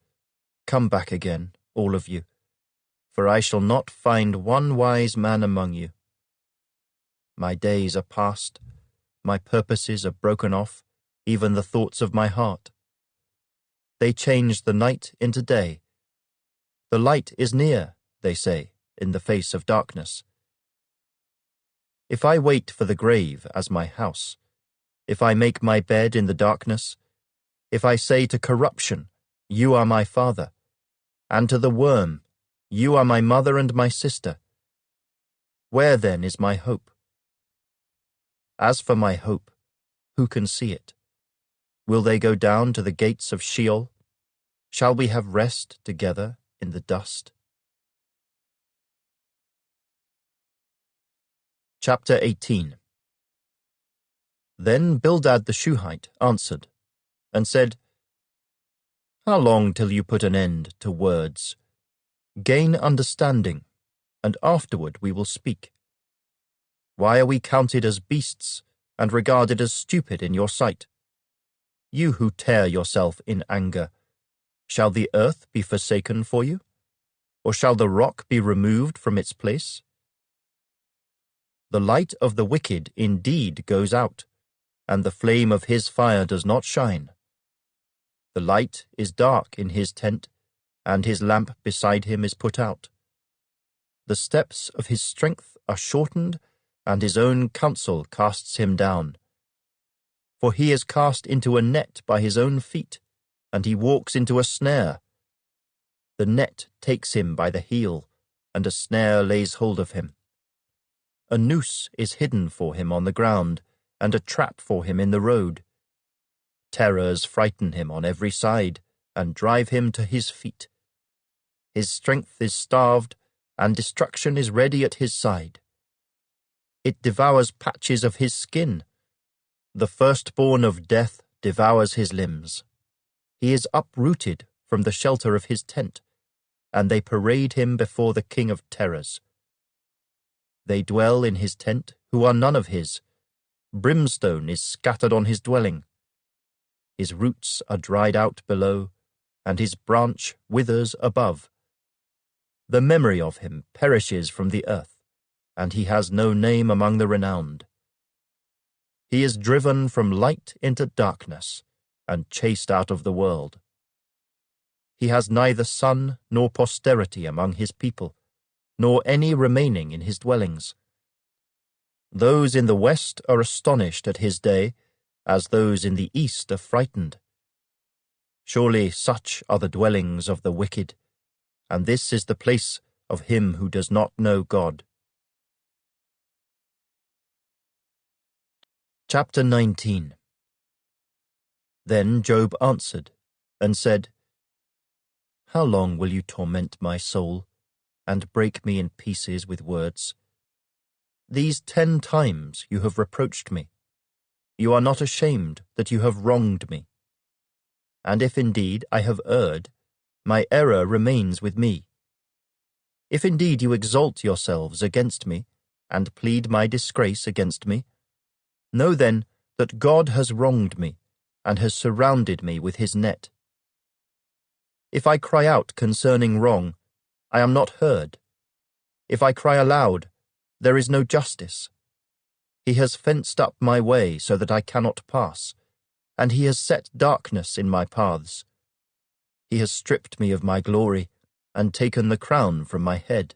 come back again, all of you, for I shall not find one wise man among you. My days are past, my purposes are broken off, even the thoughts of my heart. They change the night into day. The light is near, they say, in the face of darkness. If I wait for the grave as my house, if I make my bed in the darkness, if I say to corruption, you are my father, and to the worm, you are my mother and my sister, where then is my hope? As for my hope, who can see it? Will they go down to the gates of Sheol? Shall we have rest together in the dust? Chapter 18. Then Bildad the Shuhite answered, and said, How long till you put an end to words? Gain understanding, and afterward we will speak. Why are we counted as beasts, and regarded as stupid in your sight? You who tear yourself in anger, shall the earth be forsaken for you? Or shall the rock be removed from its place? The light of the wicked indeed goes out, and the flame of his fire does not shine. The light is dark in his tent, and his lamp beside him is put out. The steps of his strength are shortened, and his own counsel casts him down. For he is cast into a net by his own feet, and he walks into a snare. The net takes him by the heel, and a snare lays hold of him. A noose is hidden for him on the ground, and a trap for him in the road. Terrors frighten him on every side, and drive him to his feet. His strength is starved, and destruction is ready at his side. It devours patches of his skin. The firstborn of death devours his limbs. He is uprooted from the shelter of his tent, and they parade him before the king of terrors. They dwell in his tent who are none of his. Brimstone is scattered on his dwelling. His roots are dried out below, and his branch withers above. The memory of him perishes from the earth, and he has no name among the renowned. He is driven from light into darkness, and chased out of the world. He has neither son nor posterity among his people, nor any remaining in his dwellings. Those in the west are astonished at his day, as those in the east are frightened. Surely such are the dwellings of the wicked, and this is the place of him who does not know God. Chapter 19. Then Job answered and said, How long will you torment my soul, and break me in pieces with words? These 10 times you have reproached me. You are not ashamed that you have wronged me. And if indeed I have erred, my error remains with me. If indeed you exalt yourselves against me, and plead my disgrace against me, know then that God has wronged me, and has surrounded me with his net. If I cry out concerning wrong, I am not heard. If I cry aloud, there is no justice. He has fenced up my way so that I cannot pass, and he has set darkness in my paths. He has stripped me of my glory, and taken the crown from my head.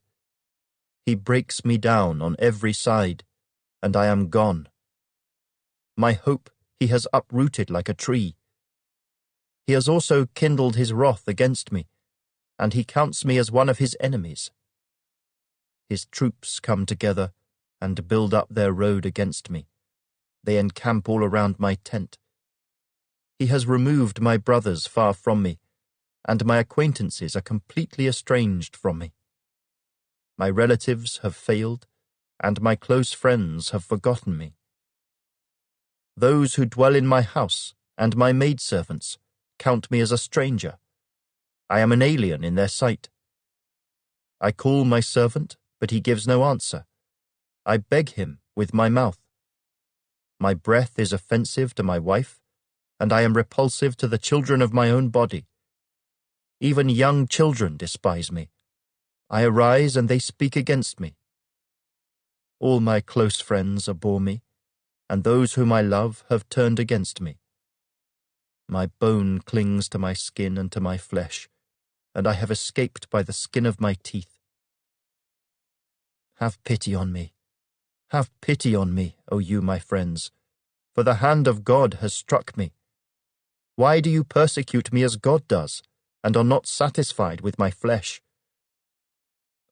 He breaks me down on every side, and I am gone. My hope he has uprooted like a tree. He has also kindled his wrath against me, and he counts me as one of his enemies. His troops come together and build up their road against me. They encamp all around my tent. He has removed my brothers far from me, and my acquaintances are completely estranged from me. My relatives have failed, and my close friends have forgotten me. Those who dwell in my house and my maidservants count me as a stranger. I am an alien in their sight. I call my servant, but he gives no answer. I beg him with my mouth. My breath is offensive to my wife, and I am repulsive to the children of my own body. Even young children despise me. I arise and they speak against me. All my close friends abhor me, and those whom I love have turned against me. My bone clings to my skin and to my flesh, and I have escaped by the skin of my teeth. Have pity on me. Have pity on me, O you my friends, for the hand of God has struck me. Why do you persecute me as God does, and are not satisfied with my flesh?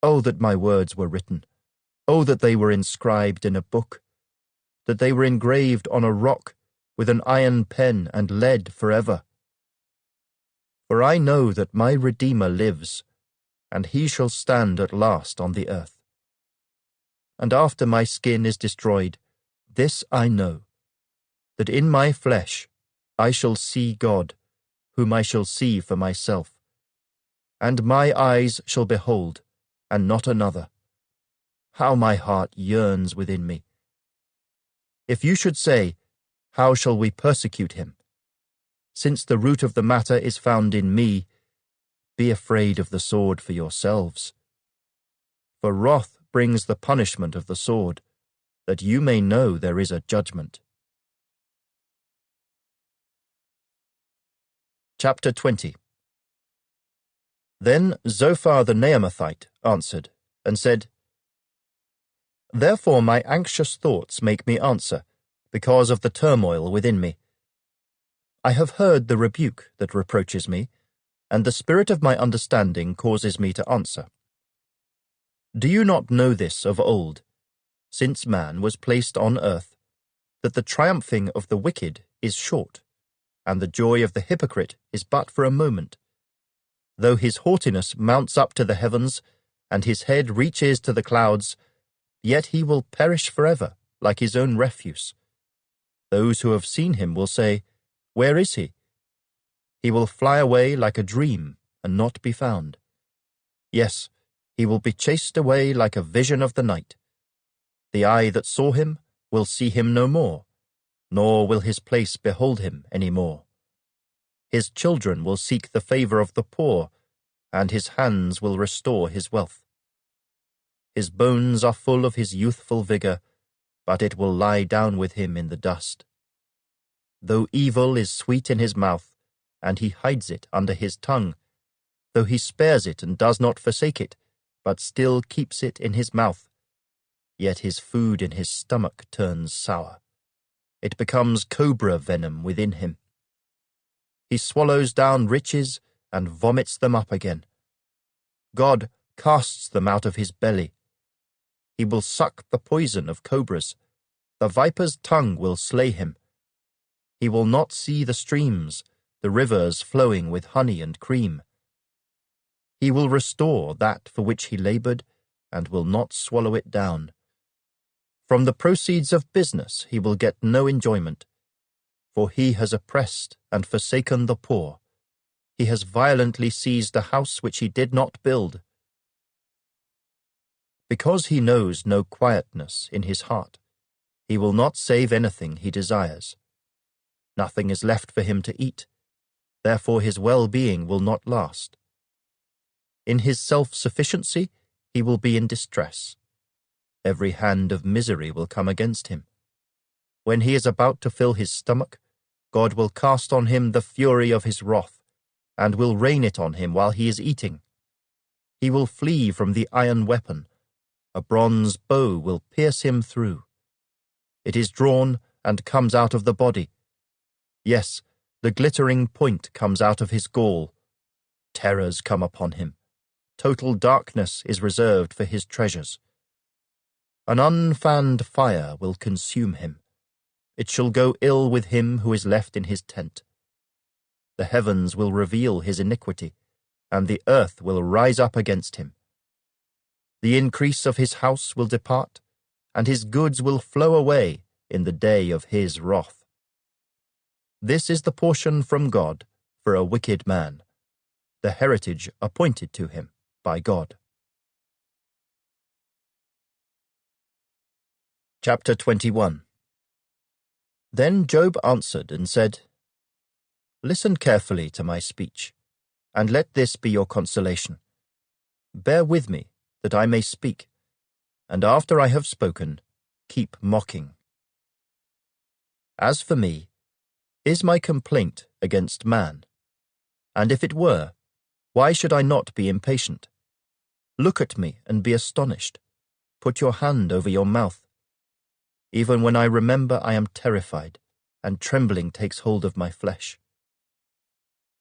Oh, that my words were written! Oh, that they were inscribed in a book! That they were engraved on a rock with an iron pen and lead forever. For I know that my Redeemer lives, and he shall stand at last on the earth. And after my skin is destroyed, this I know, that in my flesh I shall see God, whom I shall see for myself, and my eyes shall behold, and not another. How my heart yearns within me! If you should say, How shall we persecute him? Since the root of the matter is found in me, be afraid of the sword for yourselves. For wrath brings the punishment of the sword, that you may know there is a judgment. Chapter 20. Then Zophar the Naamathite answered, and said, Therefore my anxious thoughts make me answer, because of the turmoil within me. I have heard the rebuke that reproaches me, and the spirit of my understanding causes me to answer. Do you not know this of old, since man was placed on earth, that the triumphing of the wicked is short, and the joy of the hypocrite is but for a moment? Though his haughtiness mounts up to the heavens, and his head reaches to the clouds, yet he will perish forever, like his own refuse. Those who have seen him will say, Where is he? He will fly away like a dream, and not be found. Yes, he will be chased away like a vision of the night. The eye that saw him will see him no more, nor will his place behold him any more. His children will seek the favor of the poor, and his hands will restore his wealth. His bones are full of his youthful vigor, but it will lie down with him in the dust. Though evil is sweet in his mouth, and he hides it under his tongue, though he spares it and does not forsake it, but still keeps it in his mouth, yet his food in his stomach turns sour. It becomes cobra venom within him. He swallows down riches and vomits them up again. God casts them out of his belly. He will suck the poison of cobras. The viper's tongue will slay him. He will not see the streams, the rivers flowing with honey and cream. He will restore that for which he labored, and will not swallow it down. From the proceeds of business he will get no enjoyment, for he has oppressed and forsaken the poor. He has violently seized a house which he did not build. Because he knows no quietness in his heart, he will not save anything he desires. Nothing is left for him to eat, therefore his well-being will not last. In his self-sufficiency he will be in distress. Every hand of misery will come against him. When he is about to fill his stomach, God will cast on him the fury of his wrath, and will rain it on him while he is eating. He will flee from the iron weapon. A bronze bow will pierce him through. It is drawn and comes out of the body. Yes, the glittering point comes out of his gall. Terrors come upon him. Total darkness is reserved for his treasures. An unfanned fire will consume him. It shall go ill with him who is left in his tent. The heavens will reveal his iniquity, and the earth will rise up against him. The increase of his house will depart, and his goods will flow away in the day of his wrath. This is the portion from God for a wicked man, the heritage appointed to him by God. Chapter 21. Then Job answered and said, Listen carefully to my speech, and let this be your consolation. Bear with me, that I may speak, and after I have spoken, keep mocking. As for me, is my complaint against man? And if it were, why should I not be impatient? Look at me and be astonished. Put your hand over your mouth. Even when I remember, I am terrified, and trembling takes hold of my flesh.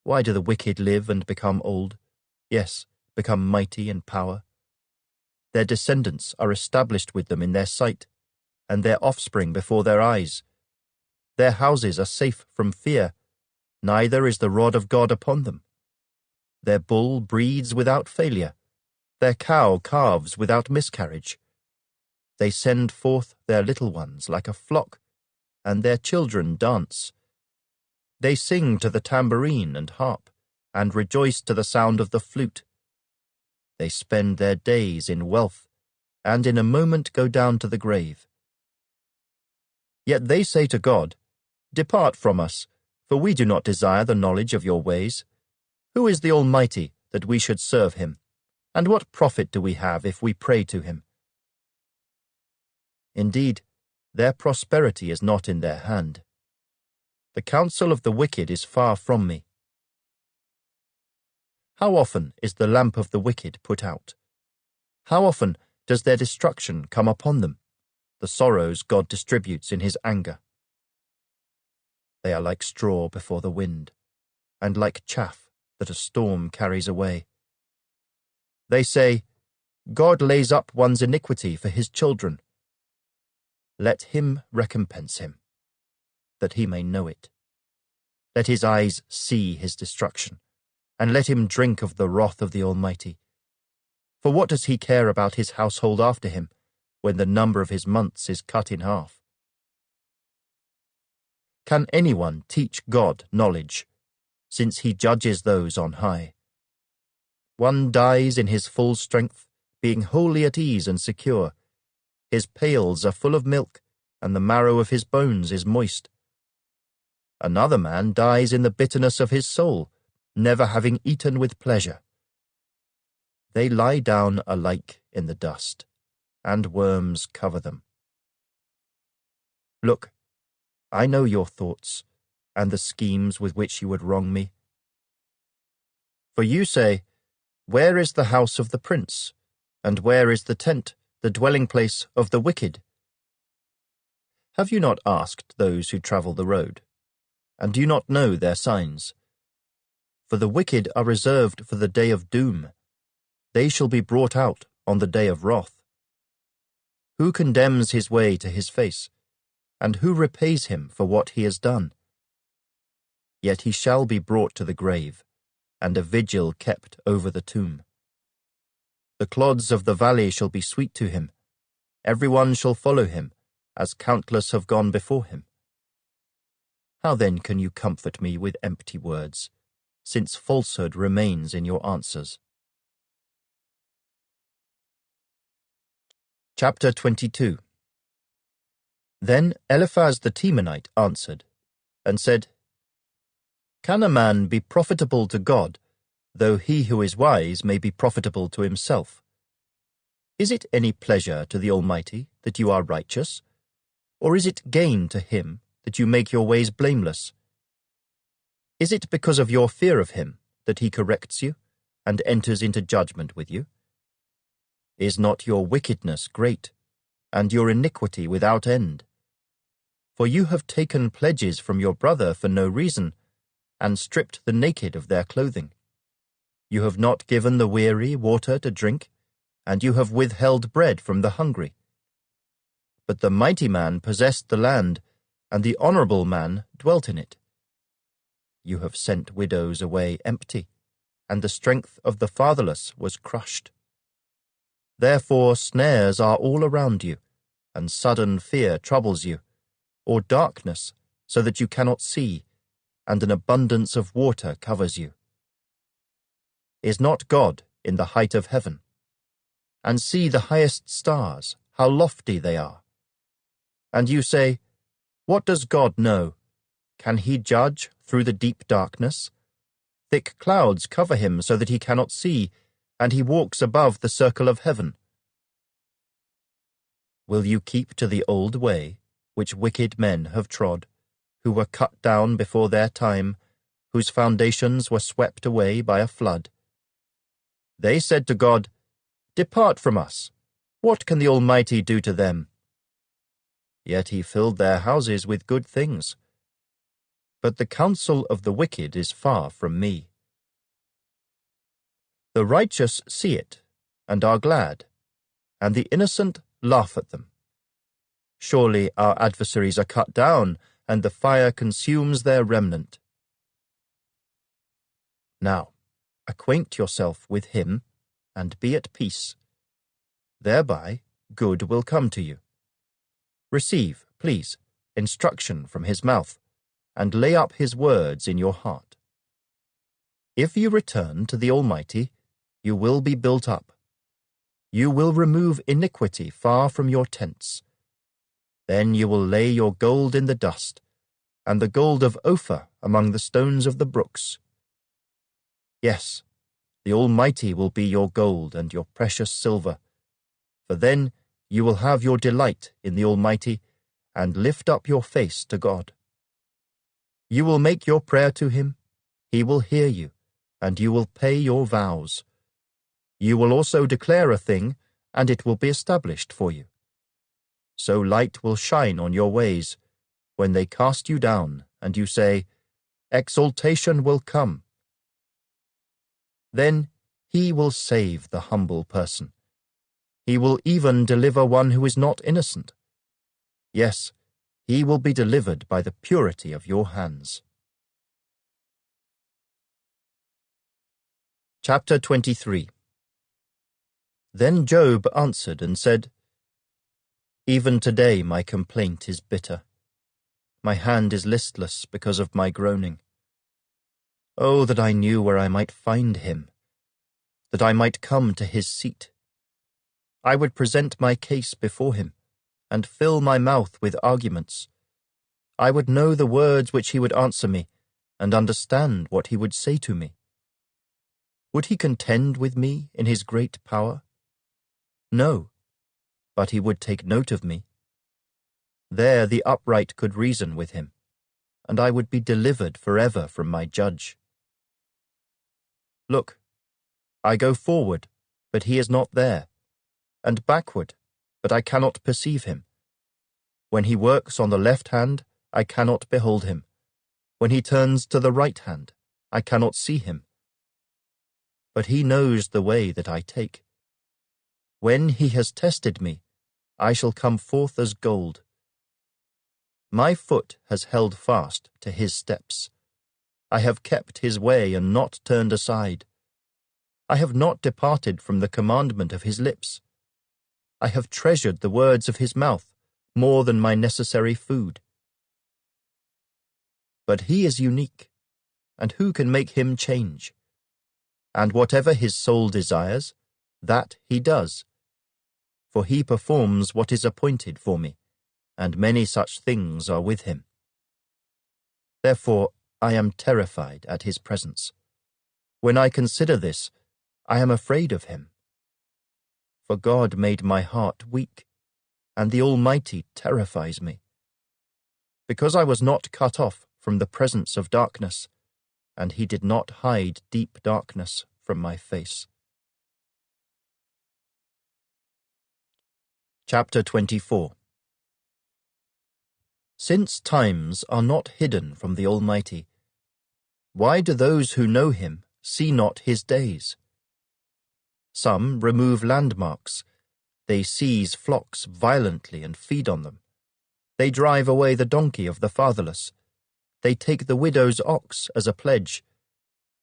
Why do the wicked live and become old? Yes, become mighty in power. Their descendants are established with them in their sight, and their offspring before their eyes. Their houses are safe from fear, neither is the rod of God upon them. Their bull breeds without failure, their cow calves without miscarriage. They send forth their little ones like a flock, and their children dance. They sing to the tambourine and harp, and rejoice to the sound of the flute. They spend their days in wealth, and in a moment go down to the grave. Yet they say to God, Depart from us, for we do not desire the knowledge of your ways. Who is the Almighty, that we should serve him? And what profit do we have if we pray to him? Indeed, their prosperity is not in their hand. The counsel of the wicked is far from me. How often is the lamp of the wicked put out? How often does their destruction come upon them, the sorrows God distributes in his anger? They are like straw before the wind, and like chaff that a storm carries away. They say, God lays up one's iniquity for his children. Let him recompense him, that he may know it. Let his eyes see his destruction, and let him drink of the wrath of the Almighty. For what does he care about his household after him, when the number of his months is cut in half? Can anyone teach God knowledge, since he judges those on high? One dies in his full strength, being wholly at ease and secure. His pails are full of milk, and the marrow of his bones is moist. Another man dies in the bitterness of his soul, never having eaten with pleasure. They lie down alike in the dust, and worms cover them. Look, I know your thoughts, and the schemes with which you would wrong me. For you say, Where is the house of the prince, and where is the tent the dwelling place of the wicked? Have you not asked those who travel the road? And do you not know their signs? For the wicked are reserved for the day of doom. They shall be brought out on the day of wrath. Who condemns his way to his face, and who repays him for what he has done? Yet he shall be brought to the grave, and a vigil kept over the tomb. The clods of the valley shall be sweet to him. Every one shall follow him, as countless have gone before him. How then can you comfort me with empty words, since falsehood remains in your answers? Chapter 22. Then Eliphaz the Temanite answered, and said, Can a man be profitable to God, though he who is wise may be profitable to himself? Is it any pleasure to the Almighty that you are righteous? Or is it gain to him that you make your ways blameless? Is it because of your fear of him that he corrects you and enters into judgment with you? Is not your wickedness great, and your iniquity without end? For you have taken pledges from your brother for no reason, and stripped the naked of their clothing. You have not given the weary water to drink, and you have withheld bread from the hungry. But the mighty man possessed the land, and the honorable man dwelt in it. You have sent widows away empty, and the strength of the fatherless was crushed. Therefore snares are all around you, and sudden fear troubles you, or darkness, so that you cannot see, and an abundance of water covers you. Is not God in the height of heaven? And see the highest stars, how lofty they are. And you say, What does God know? Can he judge through the deep darkness? Thick clouds cover him so that he cannot see, and he walks above the circle of heaven. Will you keep to the old way, which wicked men have trod, who were cut down before their time, whose foundations were swept away by a flood? They said to God, Depart from us. What can the Almighty do to them? Yet he filled their houses with good things. But the counsel of the wicked is far from me. The righteous see it, and are glad, and the innocent laugh at them. Surely our adversaries are cut down, and the fire consumes their remnant. Now, acquaint yourself with him, and be at peace. Thereby good will come to you. Receive, please, instruction from his mouth, and lay up his words in your heart. If you return to the Almighty, you will be built up. You will remove iniquity far from your tents. Then you will lay your gold in the dust, and the gold of Ophir among the stones of the brooks. Yes, the Almighty will be your gold and your precious silver, for then you will have your delight in the Almighty, and lift up your face to God. You will make your prayer to him, he will hear you, and you will pay your vows. You will also declare a thing, and it will be established for you. So light will shine on your ways, when they cast you down, and you say, Exaltation will come. Then he will save the humble person. He will even deliver one who is not innocent. Yes, he will be delivered by the purity of your hands. Chapter 23. Then Job answered and said, Even today my complaint is bitter. My hand is listless because of my groaning. Oh, that I knew where I might find him, that I might come to his seat. I would present my case before him, and fill my mouth with arguments. I would know the words which he would answer me, and understand what he would say to me. Would he contend with me in his great power? No, but he would take note of me. There the upright could reason with him, and I would be delivered forever from my judge. Look, I go forward, but he is not there, and backward, but I cannot perceive him. When he works on the left hand, I cannot behold him. When he turns to the right hand, I cannot see him. But he knows the way that I take. When he has tested me, I shall come forth as gold. My foot has held fast to his steps. I have kept his way and not turned aside. I have not departed from the commandment of his lips. I have treasured the words of his mouth more than my necessary food. But he is unique, and who can make him change? And whatever his soul desires, that he does. For he performs what is appointed for me, and many such things are with him. Therefore I am terrified at his presence. When I consider this, I am afraid of him. For God made my heart weak, and the Almighty terrifies me. Because I was not cut off from the presence of darkness, and he did not hide deep darkness from my face. Chapter 24. Since times are not hidden from the Almighty, why do those who know him see not his days? Some remove landmarks. They seize flocks violently and feed on them. They drive away the donkey of the fatherless. They take the widow's ox as a pledge.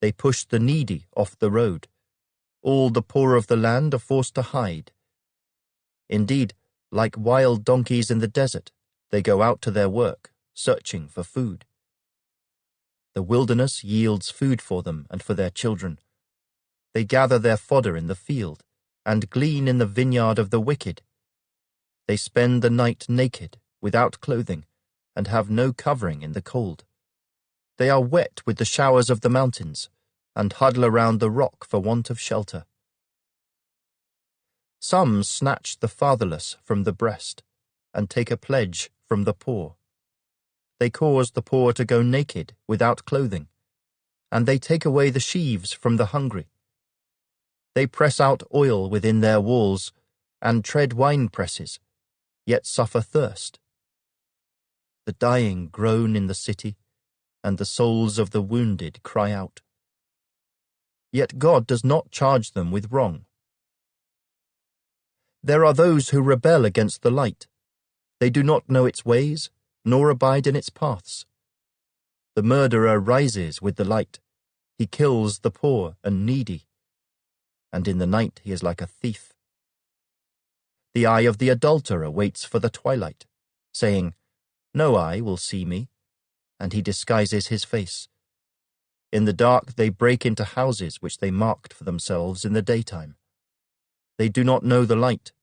They push the needy off the road. All the poor of the land are forced to hide. Indeed, like wild donkeys in the desert, they go out to their work, searching for food. The wilderness yields food for them and for their children. They gather their fodder in the field, and glean in the vineyard of the wicked. They spend the night naked, without clothing, and have no covering in the cold. They are wet with the showers of the mountains, and huddle around the rock for want of shelter. Some snatch the fatherless from the breast, and take a pledge from the poor. They cause the poor to go naked, without clothing, and they take away the sheaves from the hungry. They press out oil within their walls, and tread wine presses, yet suffer thirst. The dying groan in the city, and the souls of the wounded cry out. Yet God does not charge them with wrong. There are those who rebel against the light. They do not know its ways, nor abide in its paths. The murderer rises with the light. He kills the poor and needy, and in the night he is like a thief. The eye of the adulterer waits for the twilight, saying, "No eye will see me," and he disguises his face. In the dark they break into houses which they marked for themselves in the daytime. They do not know the light,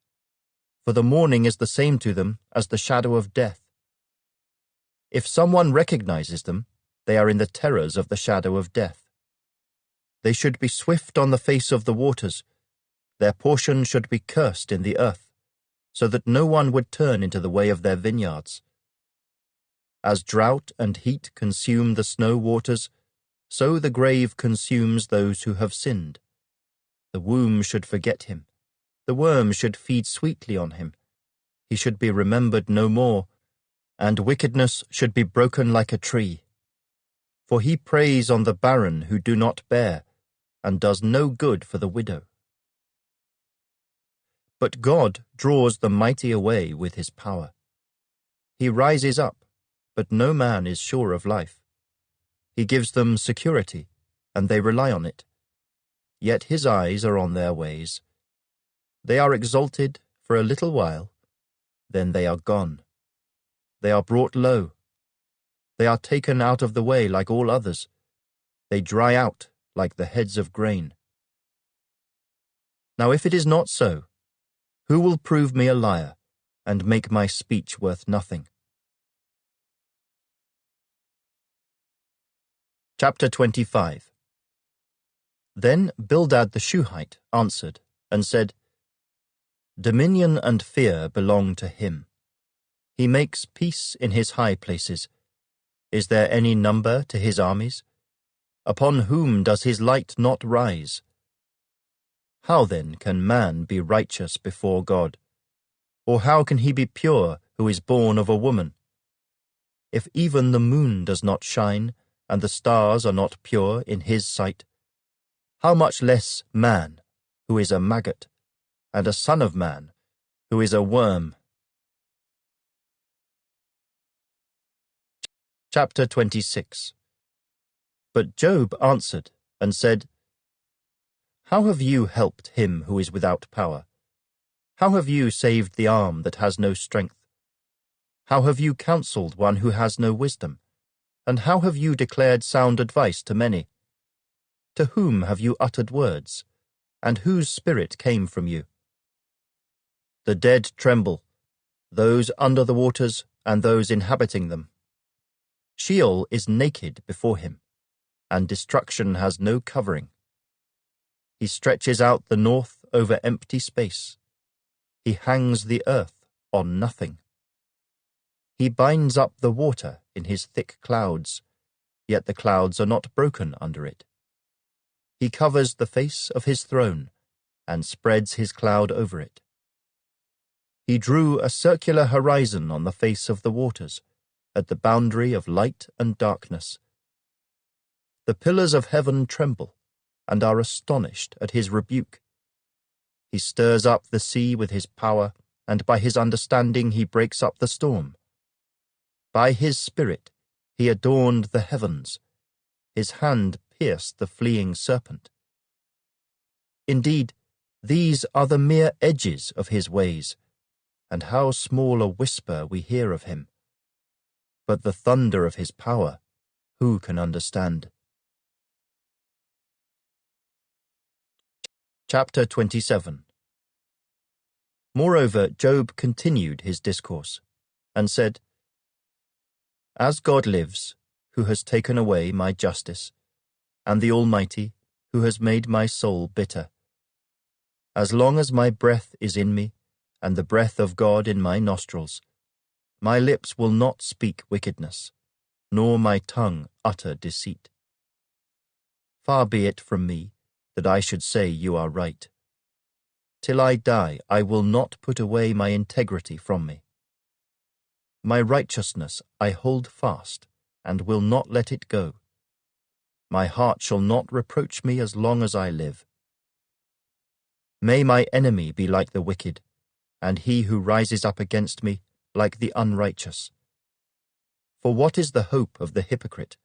for the morning is the same to them as the shadow of death. If someone recognizes them, they are in the terrors of the shadow of death. They should be swift on the face of the waters. Their portion should be cursed in the earth, so that no one would turn into the way of their vineyards. As drought and heat consume the snow waters, so the grave consumes those who have sinned. The womb should forget him. The worm should feed sweetly on him. He should be remembered no more, and wickedness should be broken like a tree. For he preys on the barren who do not bear, and does no good for the widow. But God draws the mighty away with his power. He rises up, but no man is sure of life. He gives them security, and they rely on it. Yet his eyes are on their ways. They are exalted for a little while, then they are gone. They are brought low. They are taken out of the way like all others. They dry out like the heads of grain. Now if it is not so, who will prove me a liar and make my speech worth nothing? Chapter 25. Then Bildad the Shuhite answered and said, Dominion and fear belong to him. He makes peace in his high places. Is there any number to his armies? Upon whom does his light not rise? How then can man be righteous before God? Or how can he be pure who is born of a woman? If even the moon does not shine, and the stars are not pure in his sight, how much less man, who is a maggot, and a son of man, who is a worm. Chapter 26. But Job answered and said, How have you helped him who is without power? How have you saved the arm that has no strength? How have you counseled one who has no wisdom? And how have you declared sound advice to many? To whom have you uttered words? And whose spirit came from you? The dead tremble, those under the waters and those inhabiting them. Sheol is naked before him, and destruction has no covering. He stretches out the north over empty space. He hangs the earth on nothing. He binds up the water in his thick clouds, yet the clouds are not broken under it. He covers the face of his throne and spreads his cloud over it. He drew a circular horizon on the face of the waters, at the boundary of light and darkness. The pillars of heaven tremble and are astonished at his rebuke. He stirs up the sea with his power, and by his understanding he breaks up the storm. By his spirit he adorned the heavens. His hand pierced the fleeing serpent. Indeed, these are the mere edges of his ways, and how small a whisper we hear of him. But the thunder of his power, who can understand? Chapter 27. Moreover, Job continued his discourse, and said, As God lives, who has taken away my justice, and the Almighty, who has made my soul bitter, as long as my breath is in me, and the breath of God in my nostrils, my lips will not speak wickedness, nor my tongue utter deceit. Far be it from me that I should say you are right. Till I die, I will not put away my integrity from me. My righteousness I hold fast, and will not let it go. My heart shall not reproach me as long as I live. May my enemy be like the wicked, and he who rises up against me like the unrighteous. For what is the hope of the hypocrite,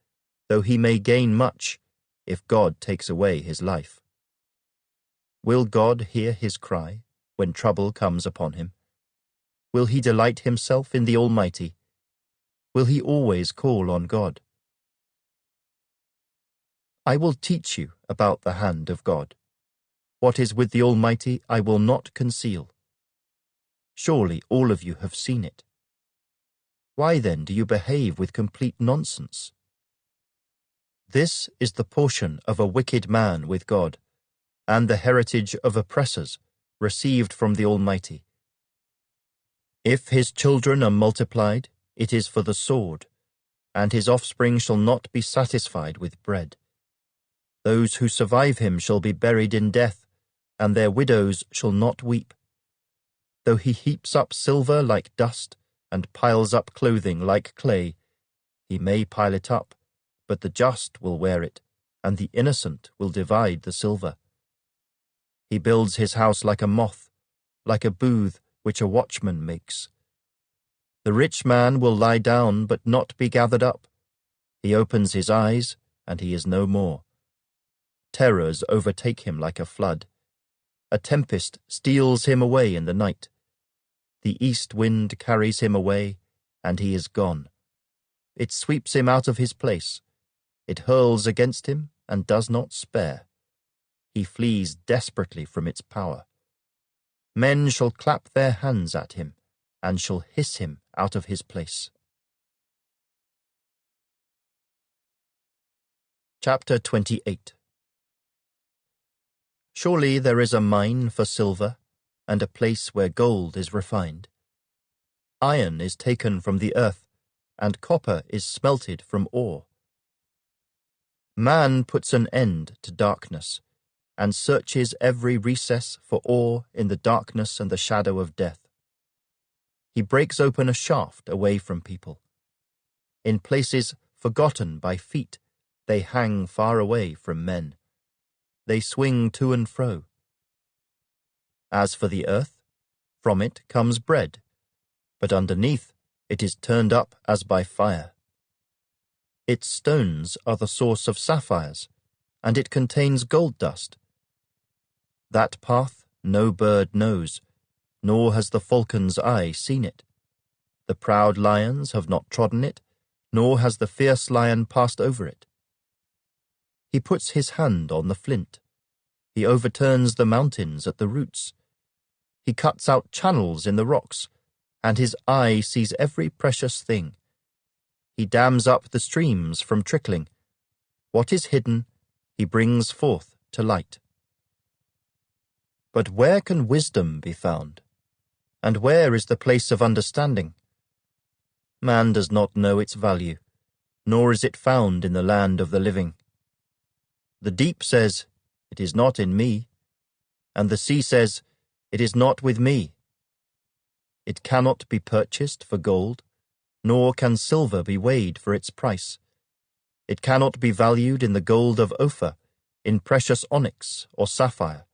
though he may gain much, if God takes away his life? Will God hear his cry when trouble comes upon him? Will he delight himself in the Almighty? Will he always call on God? I will teach you about the hand of God. What is with the Almighty I will not conceal. Surely all of you have seen it. Why then do you behave with complete nonsense? This is the portion of a wicked man with God, and the heritage of oppressors, received from the Almighty. If his children are multiplied, it is for the sword, and his offspring shall not be satisfied with bread. Those who survive him shall be buried in death, and their widows shall not weep. Though he heaps up silver like dust, and piles up clothing like clay, he may pile it up, but the just will wear it, and the innocent will divide the silver. He builds his house like a moth, like a booth which a watchman makes. The rich man will lie down but not be gathered up. He opens his eyes, and he is no more. Terrors overtake him like a flood. A tempest steals him away in the night. The east wind carries him away, and he is gone. It sweeps him out of his place. It hurls against him and does not spare. He flees desperately from its power. Men shall clap their hands at him, and shall hiss him out of his place. Chapter 28. Surely there is a mine for silver, and a place where gold is refined. Iron is taken from the earth, and copper is smelted from ore. Man puts an end to darkness, and searches every recess for ore in the darkness and the shadow of death. He breaks open a shaft away from people. In places forgotten by feet, they hang far away from men. They swing to and fro. As for the earth, from it comes bread, but underneath it is turned up as by fire. Its stones are the source of sapphires, and it contains gold dust. That path no bird knows, nor has the falcon's eye seen it. The proud lions have not trodden it, nor has the fierce lion passed over it. He puts his hand on the flint. He overturns the mountains at the roots. He cuts out channels in the rocks, and his eye sees every precious thing. He dams up the streams from trickling. What is hidden, he brings forth to light. But where can wisdom be found? And where is the place of understanding? Man does not know its value, nor is it found in the land of the living. The deep says, "It is not in me," and the sea says, "It is not with me." It cannot be purchased for gold, nor can silver be weighed for its price. It cannot be valued in the gold of Ophir, in precious onyx or sapphire.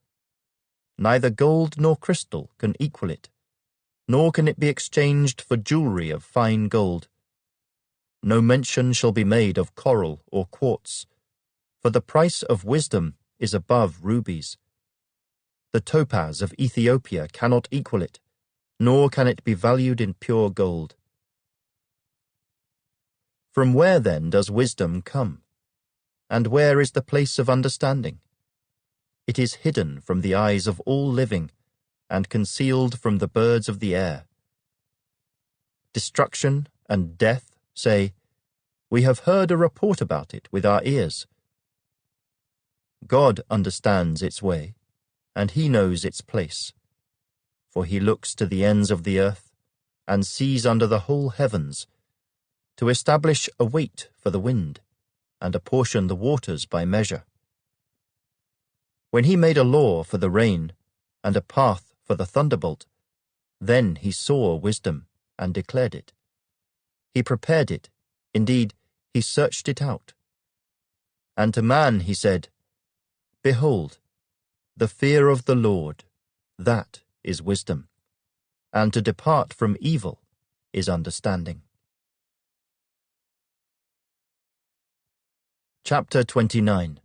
Neither gold nor crystal can equal it, nor can it be exchanged for jewelry of fine gold. No mention shall be made of coral or quartz, for the price of wisdom is above rubies. The topaz of Ethiopia cannot equal it, nor can it be valued in pure gold. From where then does wisdom come? And where is the place of understanding? It is hidden from the eyes of all living, and concealed from the birds of the air. Destruction and death say, "We have heard a report about it with our ears." God understands its way, and he knows its place. For he looks to the ends of the earth, and sees under the whole heavens, to establish a weight for the wind, and apportion the waters by measure. When he made a law for the rain, and a path for the thunderbolt, then he saw wisdom, and declared it. He prepared it, indeed, he searched it out. And to man he said, "Behold, the fear of the Lord, that is wisdom, and to depart from evil is understanding." Chapter 29.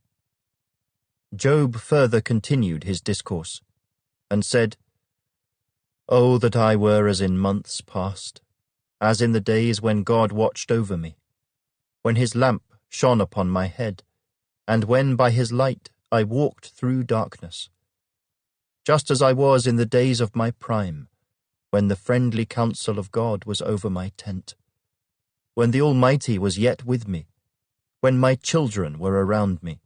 Job further continued his discourse, and said, "Oh, that I were as in months past, as in the days when God watched over me, when his lamp shone upon my head, and when by his light I walked through darkness. Just as I was in the days of my prime, when the friendly counsel of God was over my tent, when the Almighty was yet with me, when my children were around me,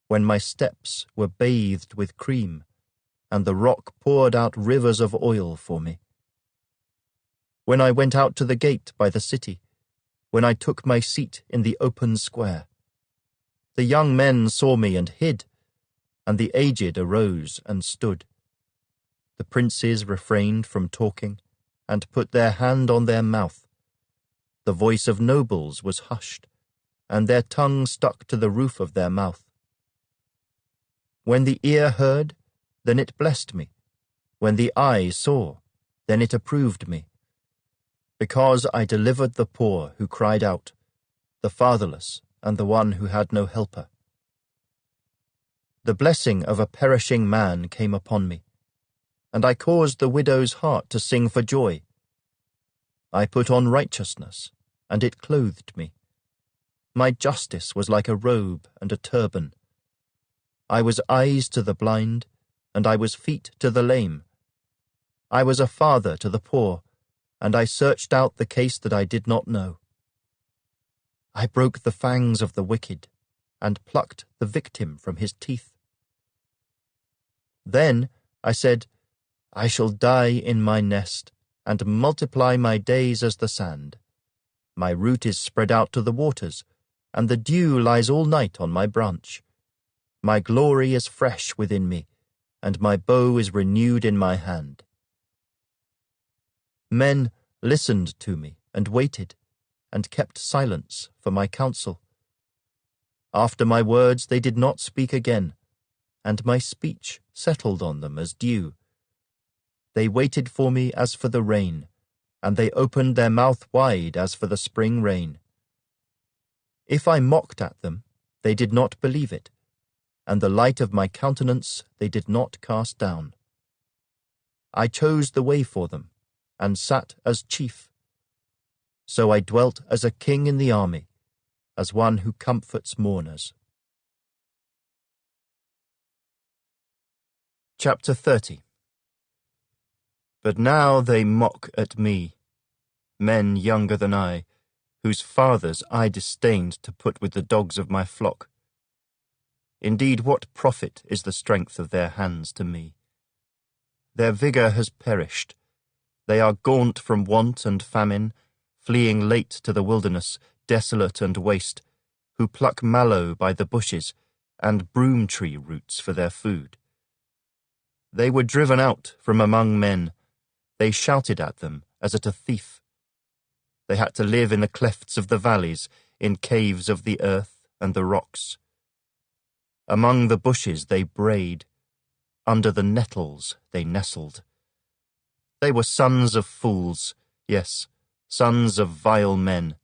when my steps were bathed with cream, and the rock poured out rivers of oil for me. When I went out to the gate by the city, when I took my seat in the open square, the young men saw me and hid, and the aged arose and stood. The princes refrained from talking, and put their hand on their mouth. The voice of nobles was hushed, and their tongue stuck to the roof of their mouth. When the ear heard, then it blessed me. When the eye saw, then it approved me. Because I delivered the poor who cried out, the fatherless, and the one who had no helper. The blessing of a perishing man came upon me, and I caused the widow's heart to sing for joy. I put on righteousness, and it clothed me. My justice was like a robe and a turban. I was eyes to the blind, and I was feet to the lame. I was a father to the poor, and I searched out the case that I did not know. I broke the fangs of the wicked, and plucked the victim from his teeth. Then I said, I shall die in my nest, and multiply my days as the sand. My root is spread out to the waters, and the dew lies all night on my branch. My glory is fresh within me, and my bow is renewed in my hand. Men listened to me and waited, and kept silence for my counsel. After my words they did not speak again, and my speech settled on them as dew. They waited for me as for the rain, and they opened their mouth wide as for the spring rain. If I mocked at them, they did not believe it, and the light of my countenance they did not cast down. I chose the way for them, and sat as chief. So I dwelt as a king in the army, as one who comforts mourners. Chapter 30. But now they mock at me, men younger than I, whose fathers I disdained to put with the dogs of my flock. Indeed, what profit is the strength of their hands to me? Their vigour has perished. They are gaunt from want and famine, fleeing late to the wilderness, desolate and waste, who pluck mallow by the bushes and broom-tree roots for their food. They were driven out from among men. They shouted at them as at a thief. They had to live in the clefts of the valleys, in caves of the earth and the rocks. Among the bushes they brayed. Under the nettles they nestled. They were sons of fools, yes, sons of vile men.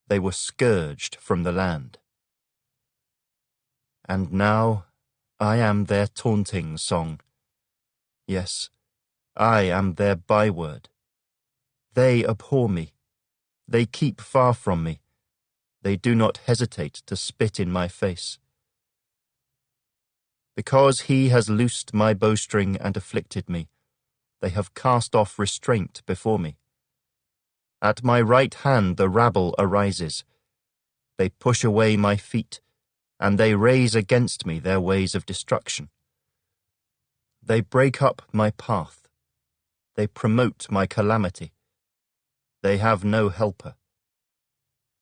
They were scourged from the land. And now I am their taunting song. Yes, I am their byword. They abhor me. They keep far from me. They do not hesitate to spit in my face. Because he has loosed my bowstring and afflicted me, they have cast off restraint before me. At my right hand the rabble arises. They push away my feet, and they raise against me their ways of destruction. They break up my path. They promote my calamity. They have no helper.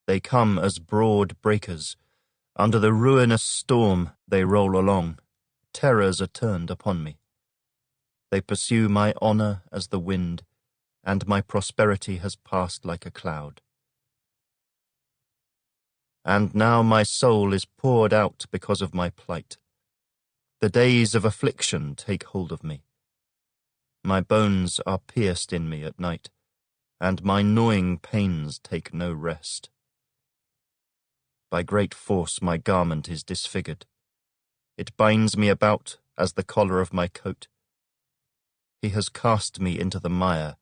They come as broad breakers. Under the ruinous storm they roll along. Terrors are turned upon me. They pursue my honour as the wind, and my prosperity has passed like a cloud. And now my soul is poured out because of my plight. The days of affliction take hold of me. My bones are pierced in me at night, and my gnawing pains take no rest. By great force my garment is disfigured. It binds me about as the collar of my coat. He has cast me into the mire,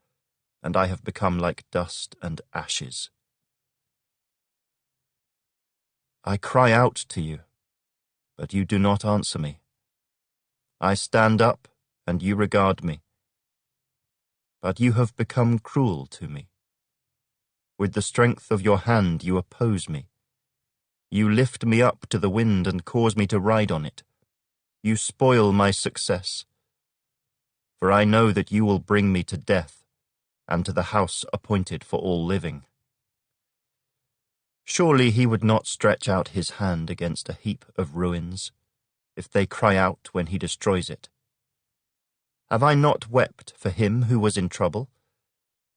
and I have become like dust and ashes. I cry out to you, but you do not answer me. I stand up, and you regard me. But you have become cruel to me. With the strength of your hand you oppose me. You lift me up to the wind and cause me to ride on it. You spoil my success. For I know that you will bring me to death, and to the house appointed for all living. Surely he would not stretch out his hand against a heap of ruins, if they cry out when he destroys it. Have I not wept for him who was in trouble?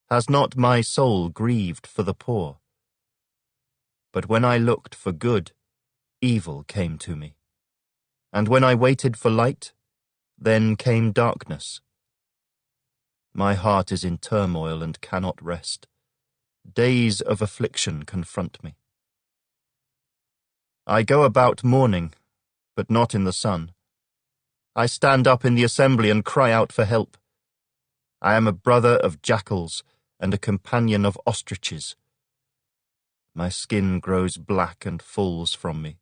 Has not my soul grieved for the poor? But when I looked for good, evil came to me. And when I waited for light, then came darkness. My heart is in turmoil and cannot rest. Days of affliction confront me. I go about mourning, but not in the sun. I stand up in the assembly and cry out for help. I am a brother of jackals and a companion of ostriches. My skin grows black and falls from me.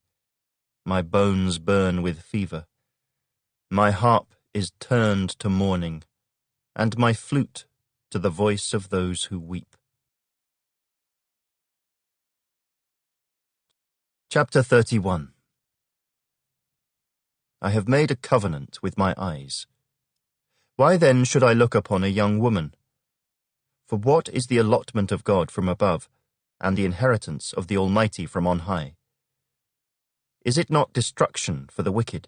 My bones burn with fever. My harp is turned to mourning, and my flute to the voice of those who weep. Chapter 31. I have made a covenant with my eyes. Why then should I look upon a young woman? For what is the allotment of God from above, and the inheritance of the Almighty from on high? Is it not destruction for the wicked,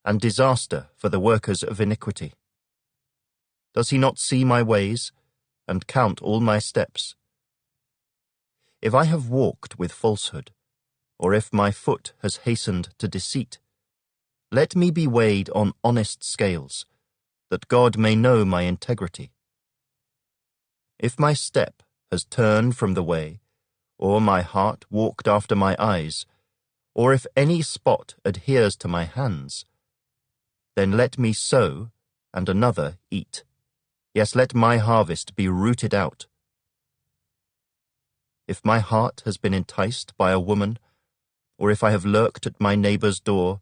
and disaster for the workers of iniquity? Does he not see my ways, and count all my steps. If I have walked with falsehood, or if my foot has hastened to deceit, let me be weighed on honest scales, that God may know my integrity. If my step has turned from the way, or my heart walked after my eyes, or if any spot adheres to my hands, then let me sow, and another eat. Yes, let my harvest be rooted out. If my heart has been enticed by a woman, or if I have lurked at my neighbor's door,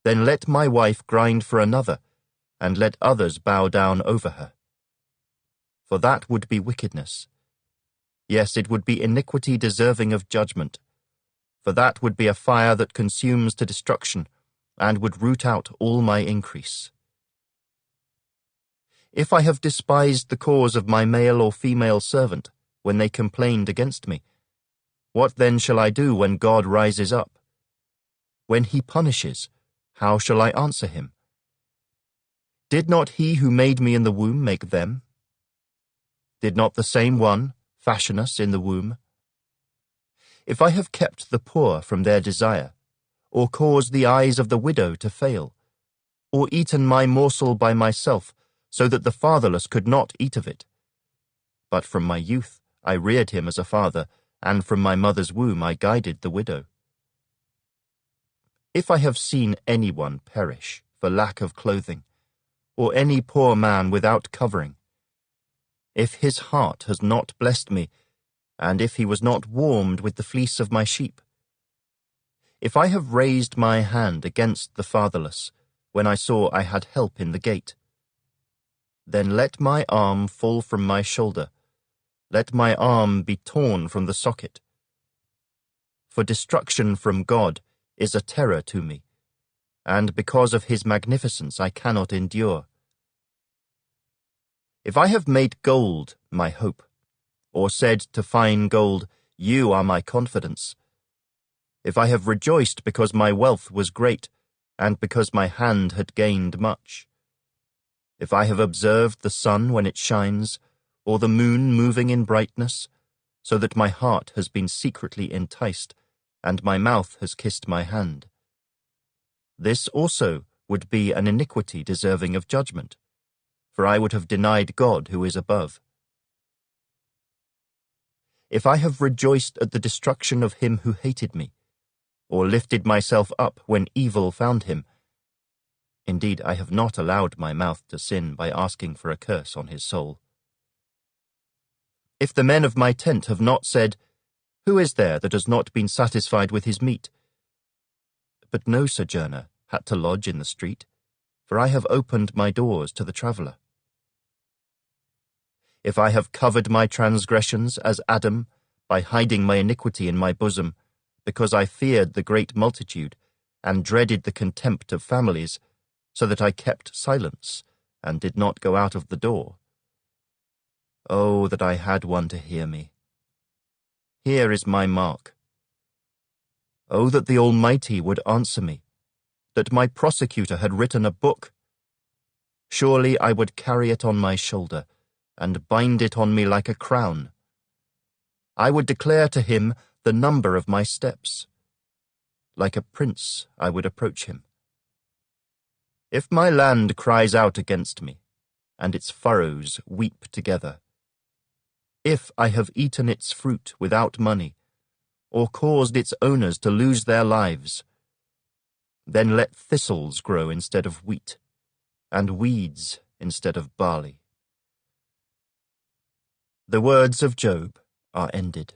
then let my wife grind for another, and let others bow down over her. For that would be wickedness. Yes, it would be iniquity deserving of judgment. For that would be a fire that consumes to destruction, and would root out all my increase. If I have despised the cause of my male or female servant, when they complained against me, what then shall I do when God rises up? When he punishes, how shall I answer him? Did not he who made me in the womb make them? Did not the same one fashion us in the womb? If I have kept the poor from their desire, or caused the eyes of the widow to fail, or eaten my morsel by myself, so that the fatherless could not eat of it, but from my youth I reared him as a father, and from my mother's womb I guided the widow. If I have seen anyone perish for lack of clothing, or any poor man without covering, if his heart has not blessed me, and if he was not warmed with the fleece of my sheep, if I have raised my hand against the fatherless, when I saw I had help in the gate, then let my arm fall from my shoulder, let my arm be torn from the socket. For destruction from God is a terror to me, and because of his magnificence I cannot endure. If I have made gold my hope, or said to fine gold, you are my confidence, if I have rejoiced because my wealth was great, and because my hand had gained much, if I have observed the sun when it shines, or the moon moving in brightness, so that my heart has been secretly enticed, and my mouth has kissed my hand, this also would be an iniquity deserving of judgment, for I would have denied God who is above. If I have rejoiced at the destruction of him who hated me, or lifted myself up when evil found him, indeed I have not allowed my mouth to sin by asking for a curse on his soul. If the men of my tent have not said, who is there that has not been satisfied with his meat? But no sojourner had to lodge in the street, for I have opened my doors to the traveller. If I have covered my transgressions as Adam, by hiding my iniquity in my bosom, because I feared the great multitude, and dreaded the contempt of families, so that I kept silence, and did not go out of the door. Oh, that I had one to hear me. Here is my mark. Oh, that the Almighty would answer me, that my prosecutor had written a book. Surely I would carry it on my shoulder, and bind it on me like a crown. I would declare to him the number of my steps. Like a prince I would approach him. If my land cries out against me, and its furrows weep together, if I have eaten its fruit without money, or caused its owners to lose their lives, then let thistles grow instead of wheat, and weeds instead of barley. The words of Job are ended.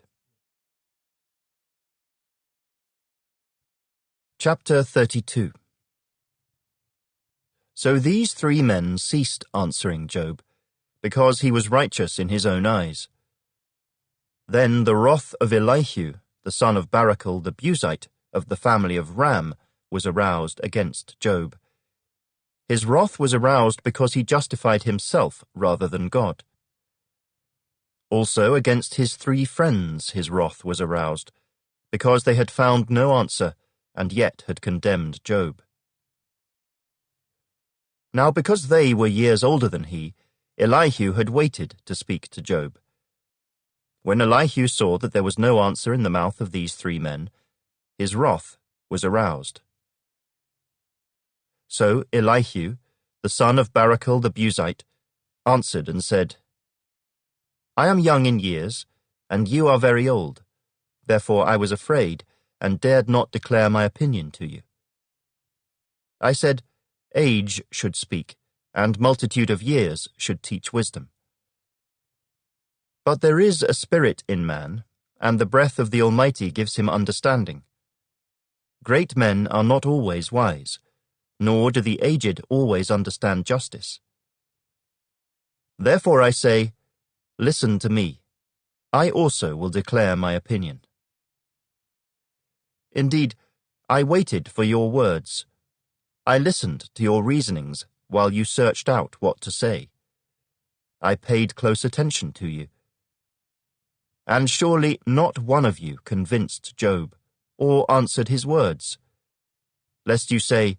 Chapter 32. So these three men ceased answering Job, because he was righteous in his own eyes. Then the wrath of Elihu, the son of Barachel the Buzite, of the family of Ram, was aroused against Job. His wrath was aroused because he justified himself rather than God. Also against his three friends his wrath was aroused, because they had found no answer, and yet had condemned Job. Now because they were years older than he Elihu had waited to speak to Job. When Elihu saw that there was no answer in the mouth of these 3 men, his wrath was aroused. So Elihu, the son of Barachel the Buzite, answered and said, I am young in years, and you are very old. Therefore I was afraid, and dared not declare my opinion to you. I said, Age should speak, and multitude of years should teach wisdom. But there is a spirit in man, and the breath of the Almighty gives him understanding. Great men are not always wise, nor do the aged always understand justice. Therefore I say, listen to me. I also will declare my opinion. Indeed, I waited for your words. I listened to your reasonings while you searched out what to say. I paid close attention to you. And surely not one of you convinced Job, or answered his words, lest you say,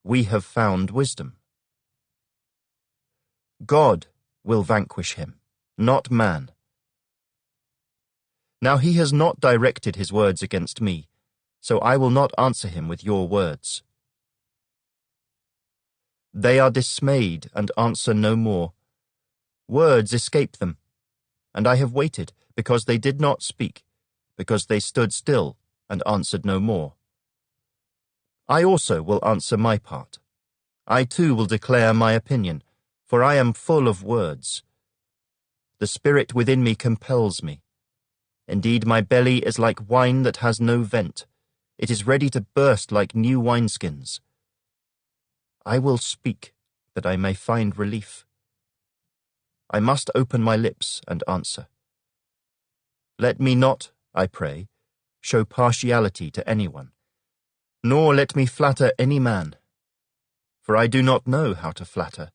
we have found wisdom. God will vanquish him, not man. Now he has not directed his words against me, so I will not answer him with your words. They are dismayed and answer no more. Words escape them, and I have waited, because they did not speak, because they stood still and answered no more. I also will answer my part. I too will declare my opinion, for I am full of words. The spirit within me compels me. Indeed, my belly is like wine that has no vent. It is ready to burst like new wineskins. I will speak, that I may find relief. I must open my lips and answer. Let me not, I pray, show partiality to anyone, nor let me flatter any man. For I do not know how to flatter,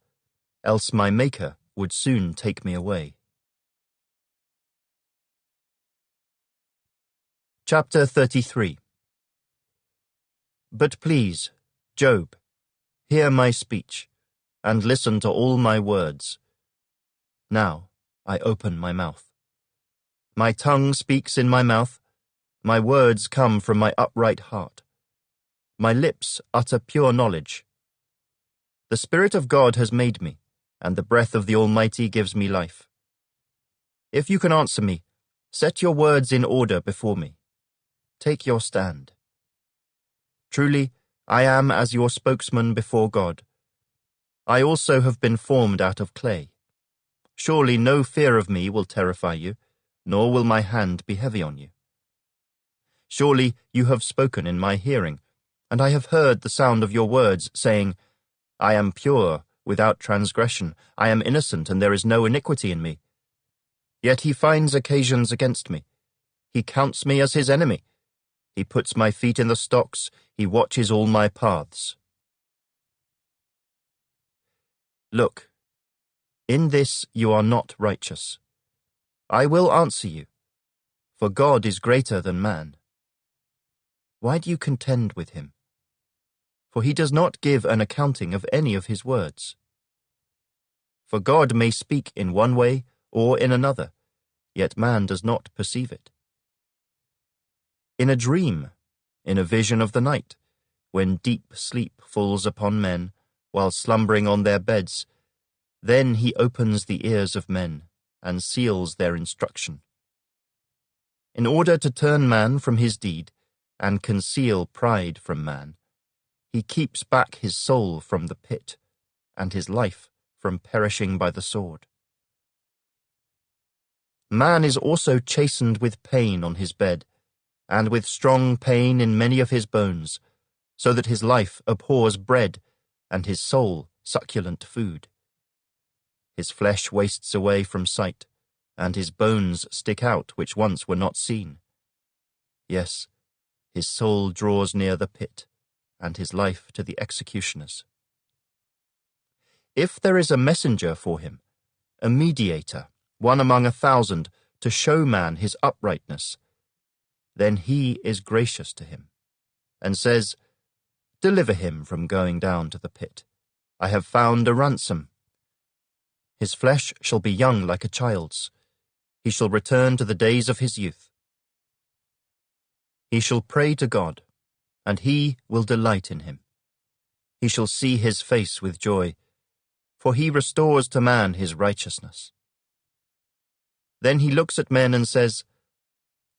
else my Maker would soon take me away. Chapter 33. But please, Job, hear my speech, and listen to all my words. Now I open my mouth. My tongue speaks in my mouth, my words come from my upright heart. My lips utter pure knowledge. The Spirit of God has made me, and the breath of the Almighty gives me life. If you can answer me, set your words in order before me. Take your stand. Truly, I am as your spokesman before God. I also have been formed out of clay. Surely no fear of me will terrify you, nor will my hand be heavy on you. Surely you have spoken in my hearing, and I have heard the sound of your words, saying, I am pure, without transgression, I am innocent, and there is no iniquity in me. Yet he finds occasions against me. He counts me as his enemy. He puts my feet in the stocks, he watches all my paths. Look, in this you are not righteous. I will answer you, for God is greater than man. Why do you contend with him? For he does not give an accounting of any of his words. For God may speak in one way or in another, yet man does not perceive it. In a dream, in a vision of the night, when deep sleep falls upon men, while slumbering on their beds, then he opens the ears of men, and seals their instruction. In order to turn man from his deed, and conceal pride from man, he keeps back his soul from the pit, and his life from perishing by the sword. Man is also chastened with pain on his bed, and with strong pain in many of his bones, so that his life abhors bread, and his soul succulent food. His flesh wastes away from sight, and his bones stick out which once were not seen. Yes, his soul draws near the pit, and his life to the executioners. If there is a messenger for him, a mediator, one among 1,000, to show man his uprightness, then he is gracious to him, and says, Deliver him from going down to the pit. I have found a ransom. His flesh shall be young like a child's. He shall return to the days of his youth. He shall pray to God, and he will delight in him. He shall see his face with joy, for he restores to man his righteousness. Then he looks at men and says,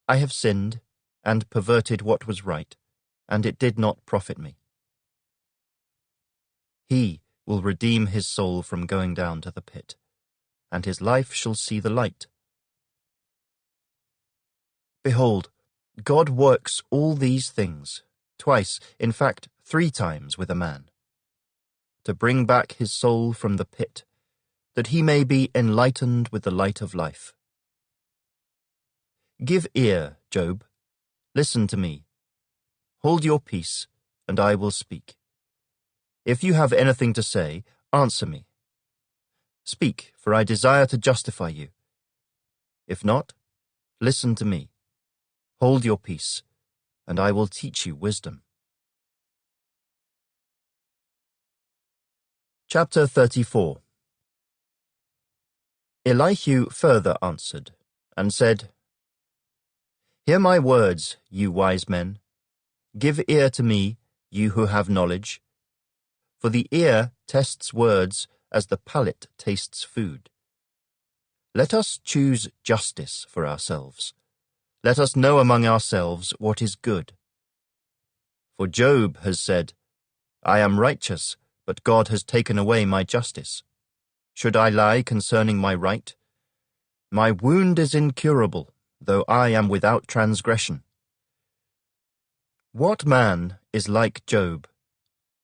I have sinned and perverted what was right, and it did not profit me. He will redeem his soul from going down to the pit, and his life shall see the light. Behold, God works all these things, twice, in fact 3 times with a man, to bring back his soul from the pit, that he may be enlightened with the light of life. Give ear, Job. Listen to me. Hold your peace, and I will speak. If you have anything to say, answer me. Speak, for I desire to justify you. If not, listen to me. Hold your peace, and I will teach you wisdom. Chapter 34. Elihu further answered, and said, Hear my words, you wise men. Give ear to me, you who have knowledge. For the ear tests words as the palate tastes food. Let us choose justice for ourselves. Let us know among ourselves what is good. For Job has said, I am righteous, but God has taken away my justice. Should I lie concerning my right? My wound is incurable, though I am without transgression. What man is like Job,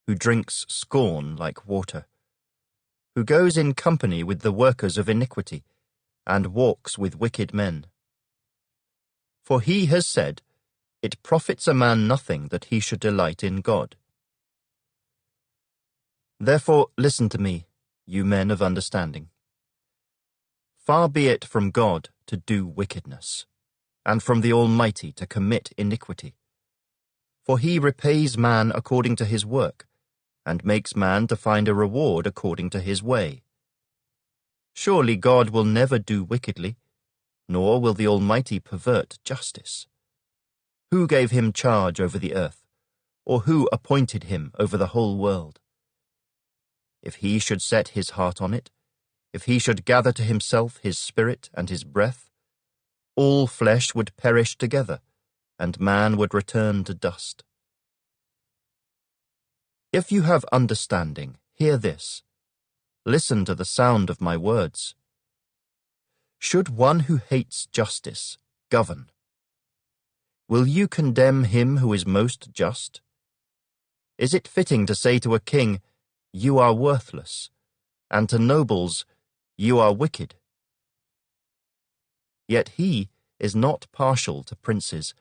who drinks scorn like water, who goes in company with the workers of iniquity, and walks with wicked men? For he has said, It profits a man nothing that he should delight in God. Therefore listen to me, you men of understanding. Far be it from God to do wickedness, and from the Almighty to commit iniquity. For he repays man according to his work, and makes man to find a reward according to his way. Surely God will never do wickedly, nor will the Almighty pervert justice. Who gave him charge over the earth, or who appointed him over the whole world? If he should set his heart on it, if he should gather to himself his spirit and his breath, all flesh would perish together, and man would return to dust. If you have understanding, hear this. Listen to the sound of my words. Should one who hates justice govern? Will you condemn him who is most just? Is it fitting to say to a king, You are worthless, and to nobles, You are wicked? Yet he is not partial to princes,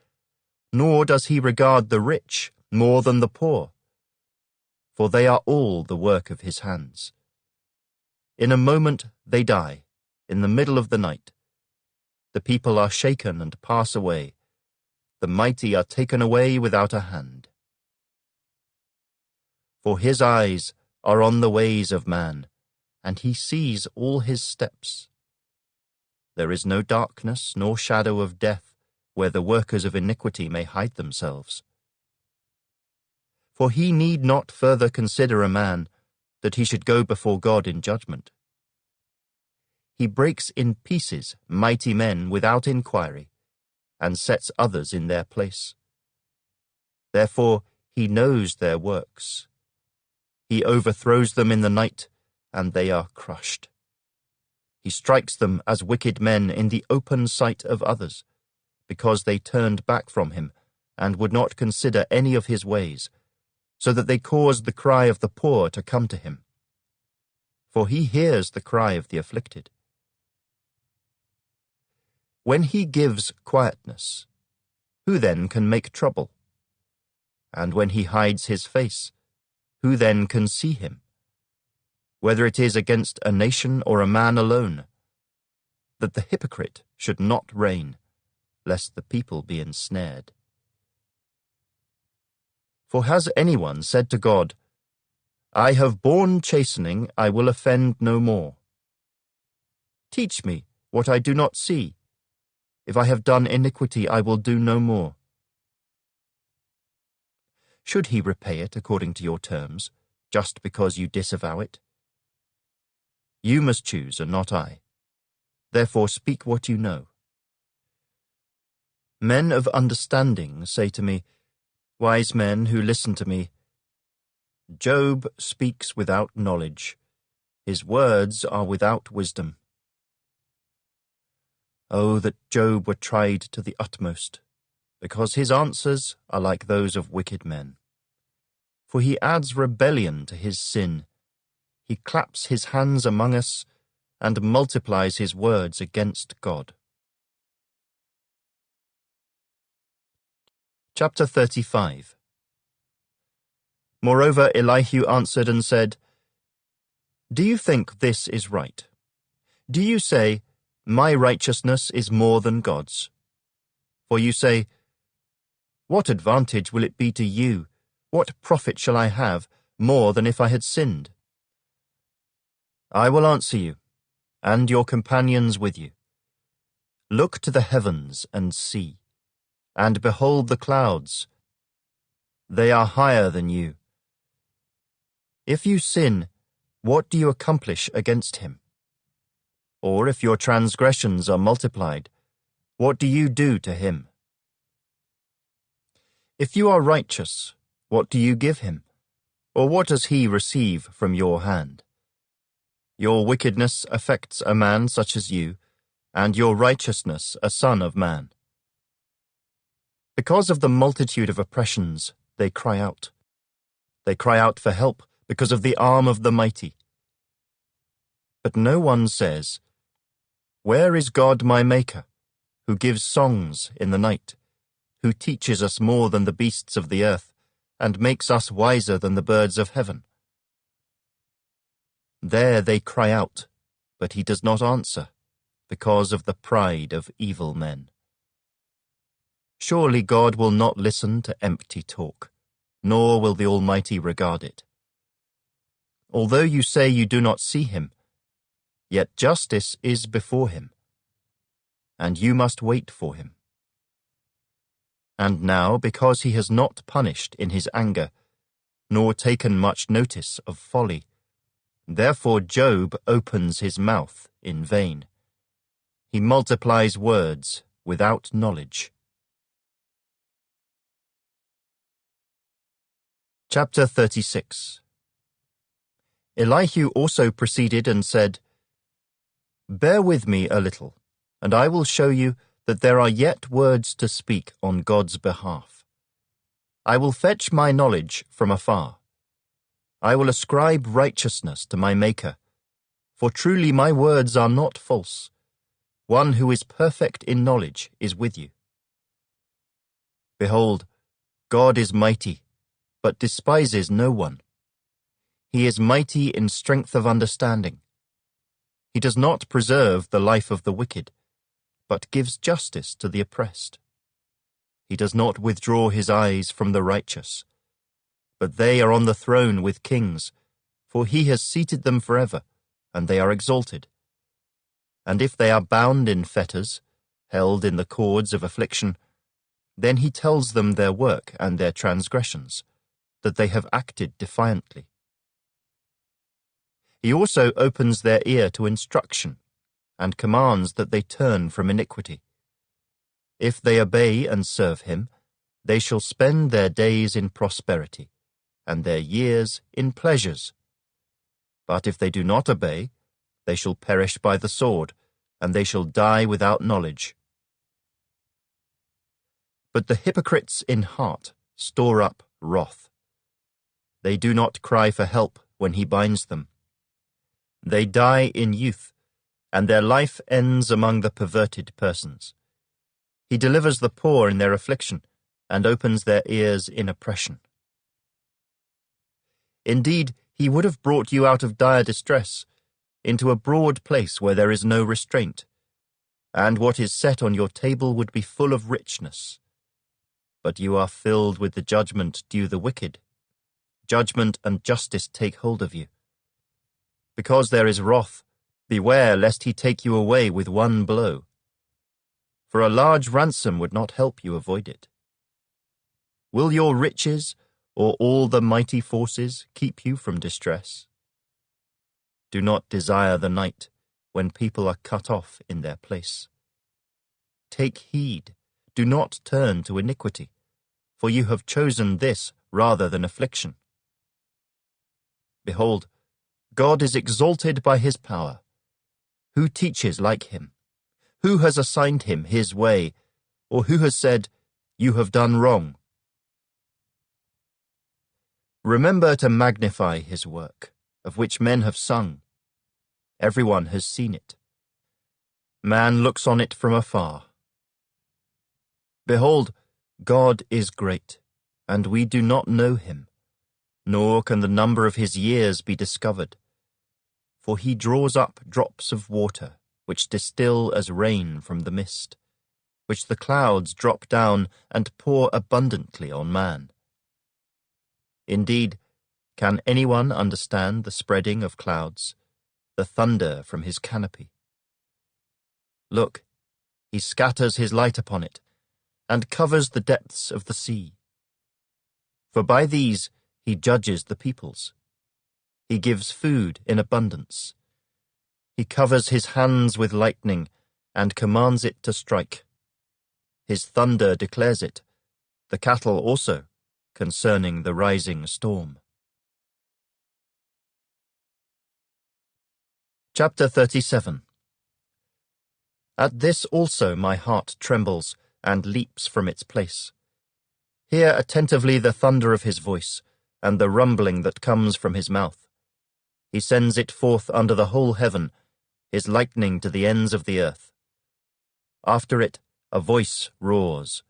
nor does he regard the rich more than the poor, for they are all the work of his hands. In a moment they die, in the middle of the night. The people are shaken and pass away. The mighty are taken away without a hand. For his eyes are on the ways of man, and he sees all his steps. There is no darkness nor shadow of death where the workers of iniquity may hide themselves. For he need not further consider a man, that he should go before God in judgment. He breaks in pieces mighty men without inquiry, and sets others in their place. Therefore he knows their works. He overthrows them in the night, and they are crushed. He strikes them as wicked men in the open sight of others, because they turned back from him, and would not consider any of his ways, so that they caused the cry of the poor to come to him. For he hears the cry of the afflicted. When he gives quietness, who then can make trouble? And when he hides his face, who then can see him? Whether it is against a nation or a man alone, that the hypocrite should not reign, lest the people be ensnared. For has anyone said to God, I have borne chastening, I will offend no more? Teach me what I do not see. If I have done iniquity, I will do no more. Should he repay it according to your terms, just because you disavow it? You must choose, and not I. Therefore speak what you know. Men of understanding say to me, wise men who listen to me, Job speaks without knowledge. His words are without wisdom. Oh, that Job were tried to the utmost, because his answers are like those of wicked men. For he adds rebellion to his sin. He claps his hands among us and multiplies his words against God. Chapter 35. Moreover, Elihu answered and said, Do you think this is right? Do you say, My righteousness is more than God's? For you say, What advantage will it be to you? What profit shall I have more than if I had sinned? I will answer you, and your companions with you. Look to the heavens and see, and behold the clouds. They are higher than you. If you sin, what do you accomplish against him? Or if your transgressions are multiplied, what do you do to him? If you are righteous, what do you give him? Or what does he receive from your hand? Your wickedness affects a man such as you, and your righteousness a son of man. Because of the multitude of oppressions, they cry out. They cry out for help because of the arm of the mighty. But no one says, Where is God my Maker, who gives songs in the night, who teaches us more than the beasts of the earth, and makes us wiser than the birds of heaven? There they cry out, but he does not answer, because of the pride of evil men. Surely God will not listen to empty talk, nor will the Almighty regard it. Although you say you do not see him, yet justice is before him, and you must wait for him. And now, because he has not punished in his anger, nor taken much notice of folly, therefore Job opens his mouth in vain. He multiplies words without knowledge. Chapter 36. Elihu also proceeded and said, Bear with me a little, and I will show you that there are yet words to speak on God's behalf. I will fetch my knowledge from afar. I will ascribe righteousness to my Maker, for truly my words are not false. One who is perfect in knowledge is with you. Behold, God is mighty, but despises no one. He is mighty in strength of understanding. He does not preserve the life of the wicked, but gives justice to the oppressed. He does not withdraw his eyes from the righteous, but they are on the throne with kings, for he has seated them forever, and they are exalted. And if they are bound in fetters, held in the cords of affliction, then he tells them their work and their transgressions, that they have acted defiantly. He also opens their ear to instruction, and commands that they turn from iniquity. If they obey and serve him, they shall spend their days in prosperity, and their years in pleasures. But if they do not obey, they shall perish by the sword, and they shall die without knowledge. But the hypocrites in heart store up wrath. They do not cry for help when he binds them. They die in youth, and their life ends among the perverted persons. He delivers the poor in their affliction, and opens their ears in oppression. Indeed, he would have brought you out of dire distress, into a broad place where there is no restraint, and what is set on your table would be full of richness. But you are filled with the judgment due the wicked. Judgment and justice take hold of you. Because there is wrath, Beware lest he take you away with one blow, for a large ransom would not help you avoid it. Will your riches or all the mighty forces keep you from distress? Do not desire the night when people are cut off in their place. Take heed, do not turn to iniquity, for you have chosen this rather than affliction. Behold, God is exalted by his power. Who teaches like him? Who has assigned him his way, or who has said, "You have done wrong"? Remember to magnify his work, of which men have sung. Everyone has seen it. Man looks on it from afar. Behold, God is great, and we do not know him, nor can the number of his years be discovered. For he draws up drops of water, which distill as rain from the mist, which the clouds drop down and pour abundantly on man. Indeed, can anyone understand the spreading of clouds, the thunder from his canopy? Look, he scatters his light upon it, and covers the depths of the sea. For by these he judges the peoples. He gives food in abundance. He covers his hands with lightning, and commands it to strike. His thunder declares it, the cattle also, concerning the rising storm. Chapter 37. At this also my heart trembles and leaps from its place. Hear attentively the thunder of his voice, and the rumbling that comes from his mouth. He sends it forth under the whole heaven, his lightning to the ends of the earth. After it, a voice roars.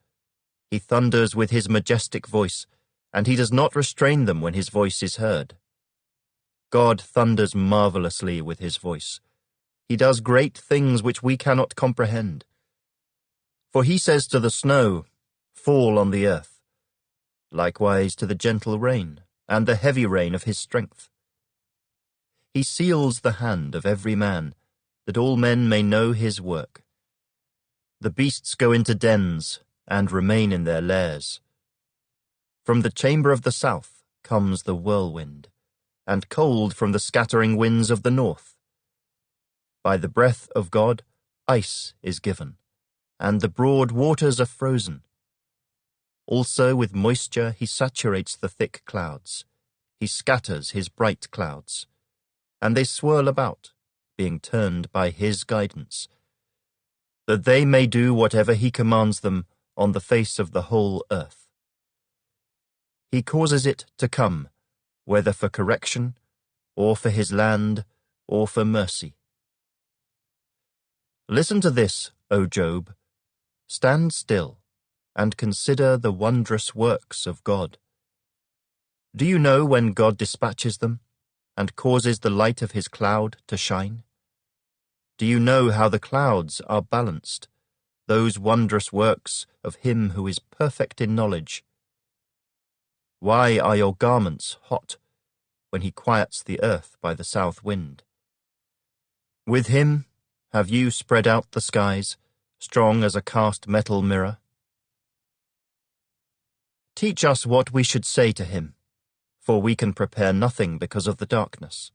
He thunders with his majestic voice, and he does not restrain them when his voice is heard. God thunders marvelously with his voice. He does great things which we cannot comprehend. For he says to the snow, "Fall on the earth," likewise to the gentle rain, and the heavy rain of his strength. He seals the hand of every man, that all men may know his work. The beasts go into dens, and remain in their lairs. From the chamber of the south comes the whirlwind, and cold from the scattering winds of the north. By the breath of God, ice is given, and the broad waters are frozen. Also with moisture he saturates the thick clouds. He scatters his bright clouds, and they swirl about, being turned by his guidance, that they may do whatever he commands them on the face of the whole earth. He causes it to come, whether for correction, or for his land, or for mercy. Listen to this, O Job. Stand still, and consider the wondrous works of God. Do you know when God dispatches them, and causes the light of his cloud to shine? Do you know how the clouds are balanced, those wondrous works of him who is perfect in knowledge? Why are your garments hot, when he quiets the earth by the south wind? With him have you spread out the skies, strong as a cast metal mirror? Teach us what we should say to him, for we can prepare nothing because of the darkness.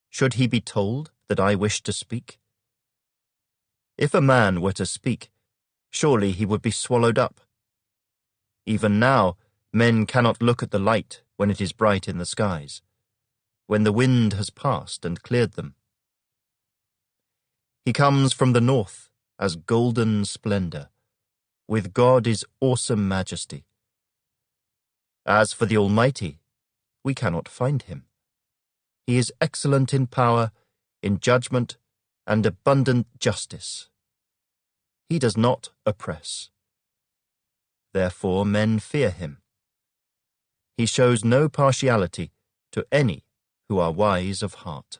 Should he be told that I wish to speak? If a man were to speak, surely he would be swallowed up. Even now, men cannot look at the light when it is bright in the skies, when the wind has passed and cleared them. He comes from the north as golden splendor. With God is awesome majesty. As for the Almighty, we cannot find him. He is excellent in power, in judgment, and abundant justice. He does not oppress. Therefore men fear him. He shows no partiality to any who are wise of heart.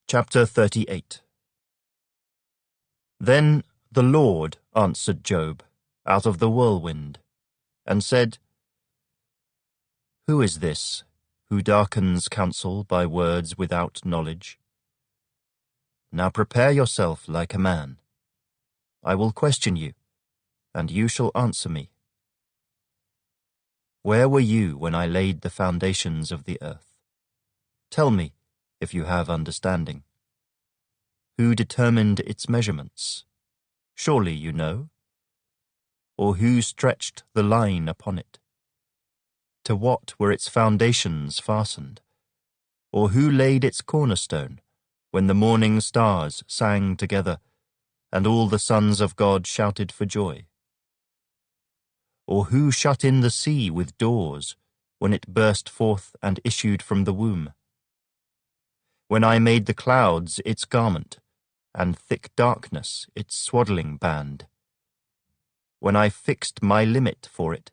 Chapter 38. Then the Lord answered Job out of the whirlwind, and said, Who is this, who darkens counsel by words without knowledge? Now prepare yourself like a man. I will question you, and you shall answer me. Where were you when I laid the foundations of the earth? Tell me, if you have understanding. Who determined its measurements? Surely you know. Or who stretched the line upon it? To what were its foundations fastened? Or who laid its cornerstone, when the morning stars sang together, and all the sons of God shouted for joy? Or who shut in the sea with doors, when it burst forth and issued from the womb? When I made the clouds its garment, and thick darkness its swaddling band? When I fixed my limit for it,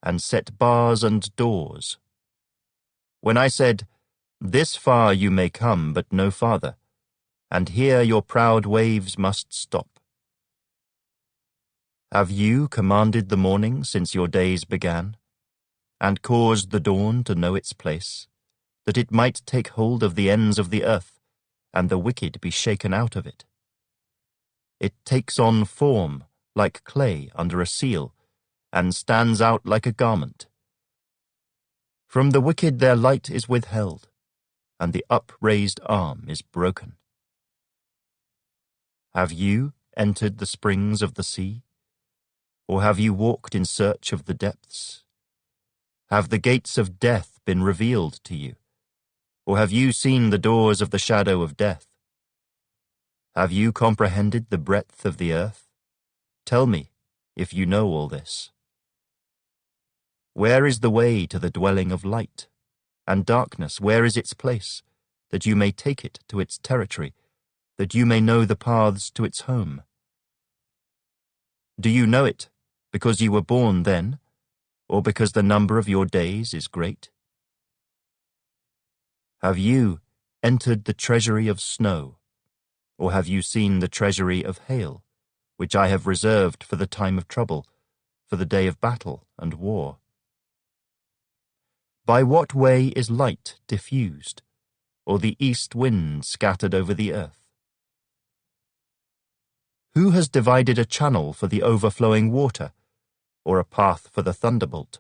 and set bars and doors? When I said, this far you may come, but no farther, and here your proud waves must stop? Have you commanded the morning since your days began, and caused the dawn to know its place, that it might take hold of the ends of the earth, and the wicked be shaken out of it? It takes on form like clay under a seal, and stands out like a garment. From the wicked their light is withheld, and the upraised arm is broken. Have you entered the springs of the sea? Or have you walked in search of the depths? Have the gates of death been revealed to you? Or have you seen the doors of the shadow of death? Have you comprehended the breadth of the earth? Tell me, if you know all this. Where is the way to the dwelling of light? And darkness, where is its place, that you may take it to its territory, that you may know the paths to its home? Do you know it because you were born then, or because the number of your days is great? Have you entered the treasury of snow, or have you seen the treasury of hail, which I have reserved for the time of trouble, for the day of battle and war? By what way is light diffused, or the east wind scattered over the earth? Who has divided a channel for the overflowing water, or a path for the thunderbolt,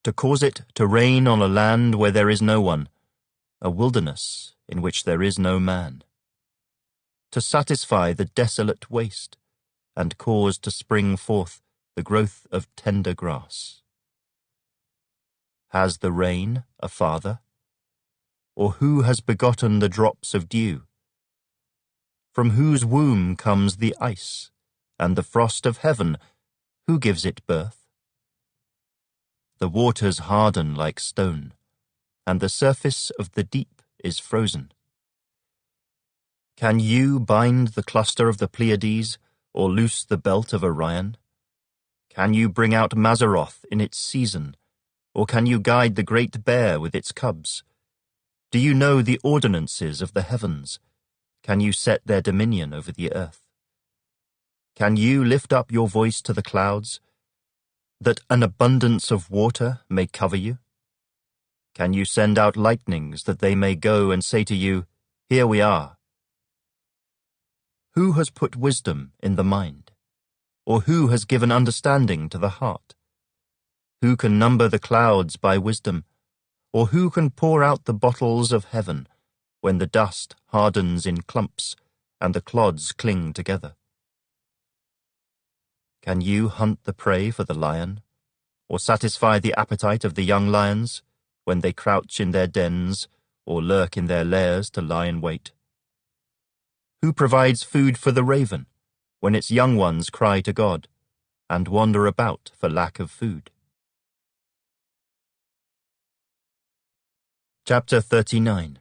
to cause it to rain on a land where there is no one, a wilderness in which there is no man? To satisfy the desolate waste, and cause to spring forth the growth of tender grass? Has the rain a father? Or who has begotten the drops of dew? From whose womb comes the ice, and the frost of heaven, who gives it birth? The waters harden like stone, and the surface of the deep is frozen. Can you bind the cluster of the Pleiades, or loose the belt of Orion? Can you bring out Mazzaroth in its season, or can you guide the great bear with its cubs? Do you know the ordinances of the heavens? Can you set their dominion over the earth? Can you lift up your voice to the clouds, that an abundance of water may cover you? Can you send out lightnings that they may go and say to you, here we are? Who has put wisdom in the mind? Or who has given understanding to the heart? Who can number the clouds by wisdom? Or who can pour out the bottles of heaven, when the dust hardens in clumps and the clods cling together? Can you hunt the prey for the lion, or satisfy the appetite of the young lions, when they crouch in their dens or lurk in their lairs to lie in wait? Who provides food for the raven, when its young ones cry to God, and wander about for lack of food? Chapter 39.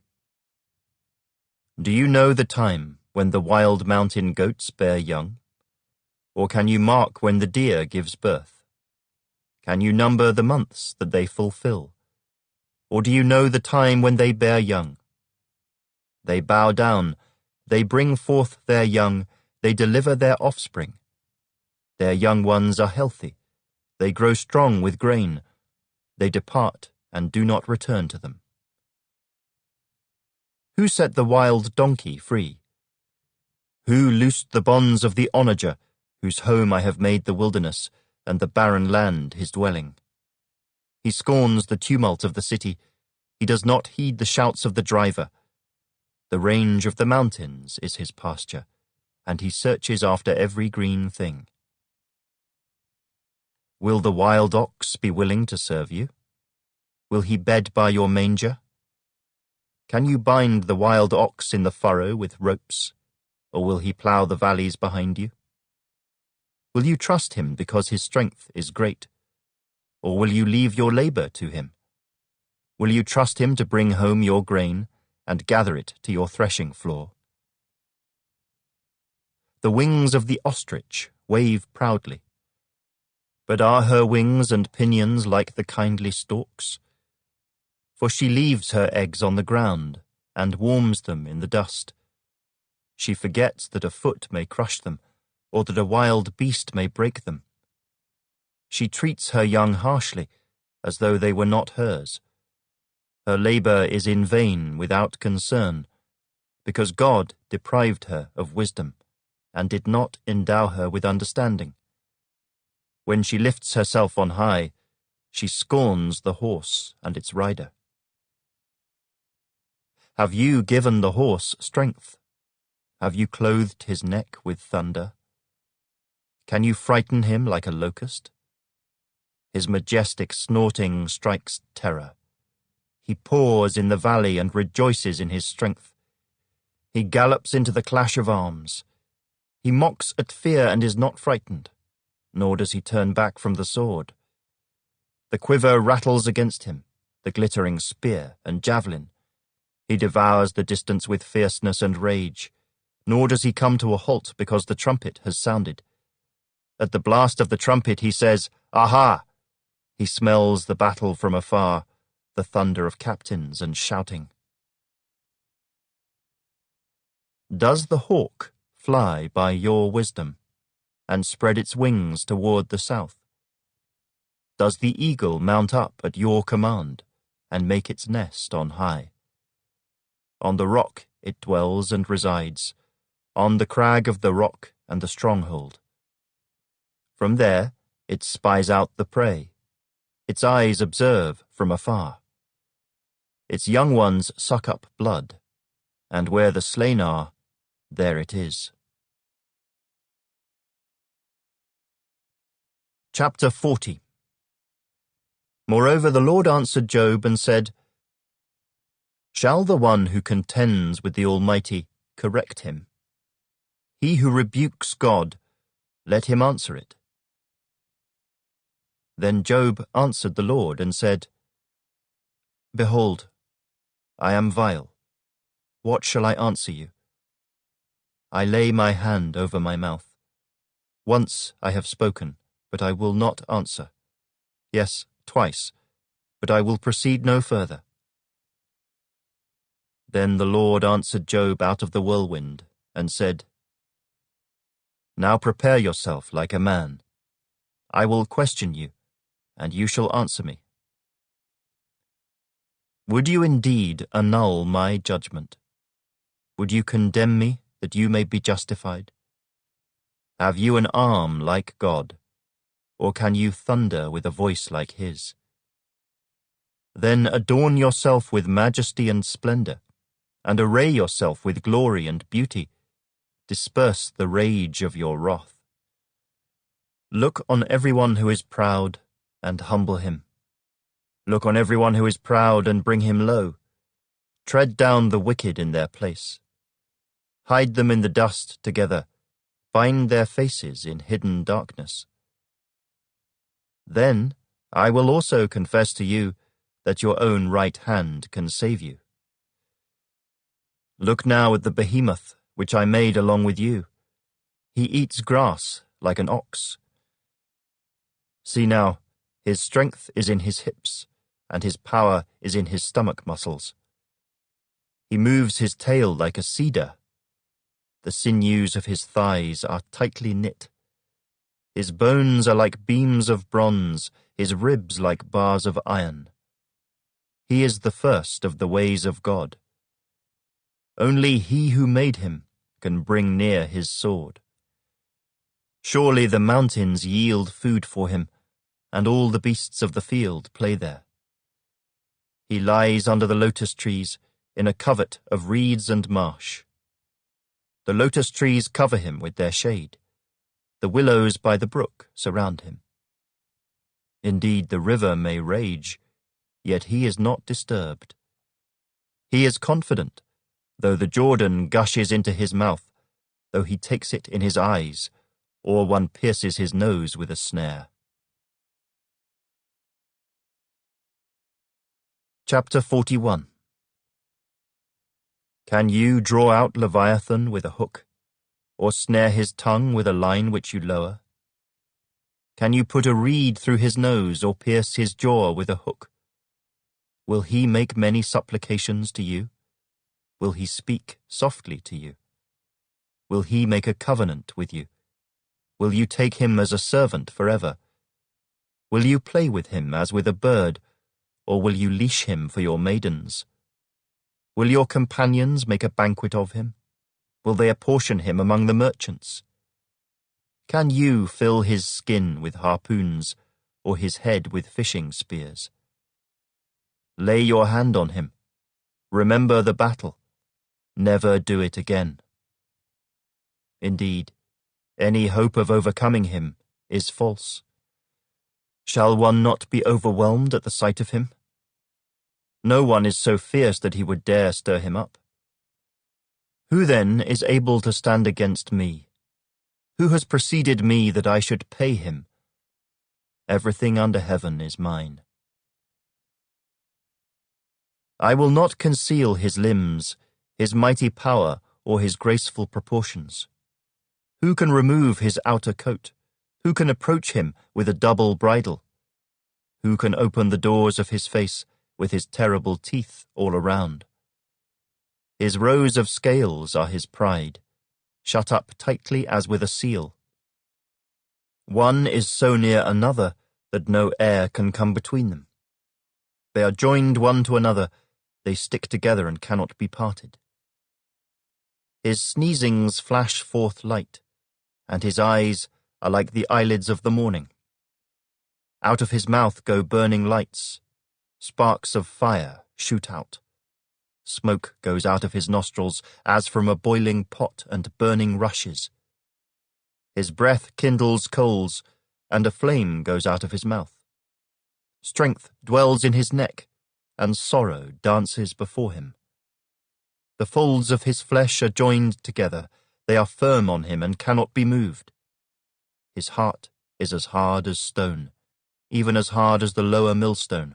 Do you know the time when the wild mountain goats bear young? Or can you mark when the deer gives birth? Can you number the months that they fulfill? Or do you know the time when they bear young? They bow down, they bring forth their young, they deliver their offspring. Their young ones are healthy, they grow strong with grain, they depart and do not return to them. Who set the wild donkey free? Who loosed the bonds of the onager, whose home I have made the wilderness, and the barren land his dwelling? He scorns the tumult of the city. He does not heed the shouts of the driver. The range of the mountains is his pasture, and he searches after every green thing. Will the wild ox be willing to serve you? Will he bed by your manger? Can you bind the wild ox in the furrow with ropes, or will he plough the valleys behind you? Will you trust him because his strength is great, or will you leave your labor to him? Will you trust him to bring home your grain and gather it to your threshing floor? The wings of the ostrich wave proudly, but are her wings and pinions like the kindly storks? For she leaves her eggs on the ground and warms them in the dust. She forgets that a foot may crush them, or that a wild beast may break them. She treats her young harshly, as though they were not hers. Her labor is in vain without concern, because God deprived her of wisdom, and did not endow her with understanding. When she lifts herself on high, she scorns the horse and its rider. Have you given the horse strength? Have you clothed his neck with thunder? Can you frighten him like a locust? His majestic snorting strikes terror. He paws in the valley and rejoices in his strength. He gallops into the clash of arms. He mocks at fear and is not frightened, nor does he turn back from the sword. The quiver rattles against him, the glittering spear and javelin. He devours the distance with fierceness and rage, nor does he come to a halt because the trumpet has sounded. At the blast of the trumpet he says, "Aha!" He smells the battle from afar, the thunder of captains and shouting. Does the hawk fly by your wisdom, and spread its wings toward the south? Does the eagle mount up at your command, and make its nest on high? On the rock it dwells and resides, on the crag of the rock and the stronghold. From there it spies out the prey. Its eyes observe from afar. Its young ones suck up blood, and where the slain are, there it is. Chapter 40. Moreover, the Lord answered Job and said, Shall the one who contends with the Almighty correct him? He who rebukes God, let him answer it. Then Job answered the Lord and said, Behold, I am vile. What shall I answer you? I lay my hand over my mouth. Once I have spoken, but I will not answer. Yes, twice, but I will proceed no further. Then the Lord answered Job out of the whirlwind and said, Now prepare yourself like a man. I will question you, and you shall answer me. Would you indeed annul my judgment? Would you condemn me that you may be justified? Have you an arm like God, or can you thunder with a voice like his? Then adorn yourself with majesty and splendor, and array yourself with glory and beauty. Disperse the rage of your wrath. Look on everyone who is proud, and humble him. Look on everyone who is proud, and bring him low. Tread down the wicked in their place. Hide them in the dust together. Bind their faces in hidden darkness. Then I will also confess to you that your own right hand can save you. Look now at the behemoth which I made along with you. He eats grass like an ox. See now, his strength is in his hips, and his power is in his stomach muscles. He moves his tail like a cedar. The sinews of his thighs are tightly knit. His bones are like beams of bronze, his ribs like bars of iron. He is the first of the ways of God. Only he who made him can bring near his sword. Surely the mountains yield food for him, and all the beasts of the field play there. He lies under the lotus trees in a covert of reeds and marsh. The lotus trees cover him with their shade. The willows by the brook surround him. Indeed, the river may rage, yet he is not disturbed. He is confident, though the Jordan gushes into his mouth, though he takes it in his eyes, or one pierces his nose with a snare. Chapter 41. Can you draw out Leviathan with a hook, or snare his tongue with a line which you lower? Can you put a reed through his nose, or pierce his jaw with a hook? Will he make many supplications to you? Will he speak softly to you? Will he make a covenant with you? Will you take him as a servant forever? Will you play with him as with a bird, or will you leash him for your maidens? Will your companions make a banquet of him? Will they apportion him among the merchants? Can you fill his skin with harpoons, or his head with fishing spears? Lay your hand on him. Remember the battle. Never do it again. Indeed, any hope of overcoming him is false. Shall one not be overwhelmed at the sight of him? No one is so fierce that he would dare stir him up. Who then is able to stand against me? Who has preceded me that I should pay him? Everything under heaven is mine. I will not conceal his limbs, his mighty power, or his graceful proportions. Who can remove his outer coat? Who can approach him with a double bridle? Who can open the doors of his face with his terrible teeth all around? His rows of scales are his pride, shut up tightly as with a seal. One is so near another that no air can come between them. They are joined one to another, they stick together and cannot be parted. His sneezings flash forth light, and his eyes are like the eyelids of the morning. Out of his mouth go burning lights, sparks of fire shoot out. Smoke goes out of his nostrils as from a boiling pot and burning rushes. His breath kindles coals, and a flame goes out of his mouth. Strength dwells in his neck, and sorrow dances before him. The folds of his flesh are joined together, they are firm on him and cannot be moved. His heart is as hard as stone, even as hard as the lower millstone.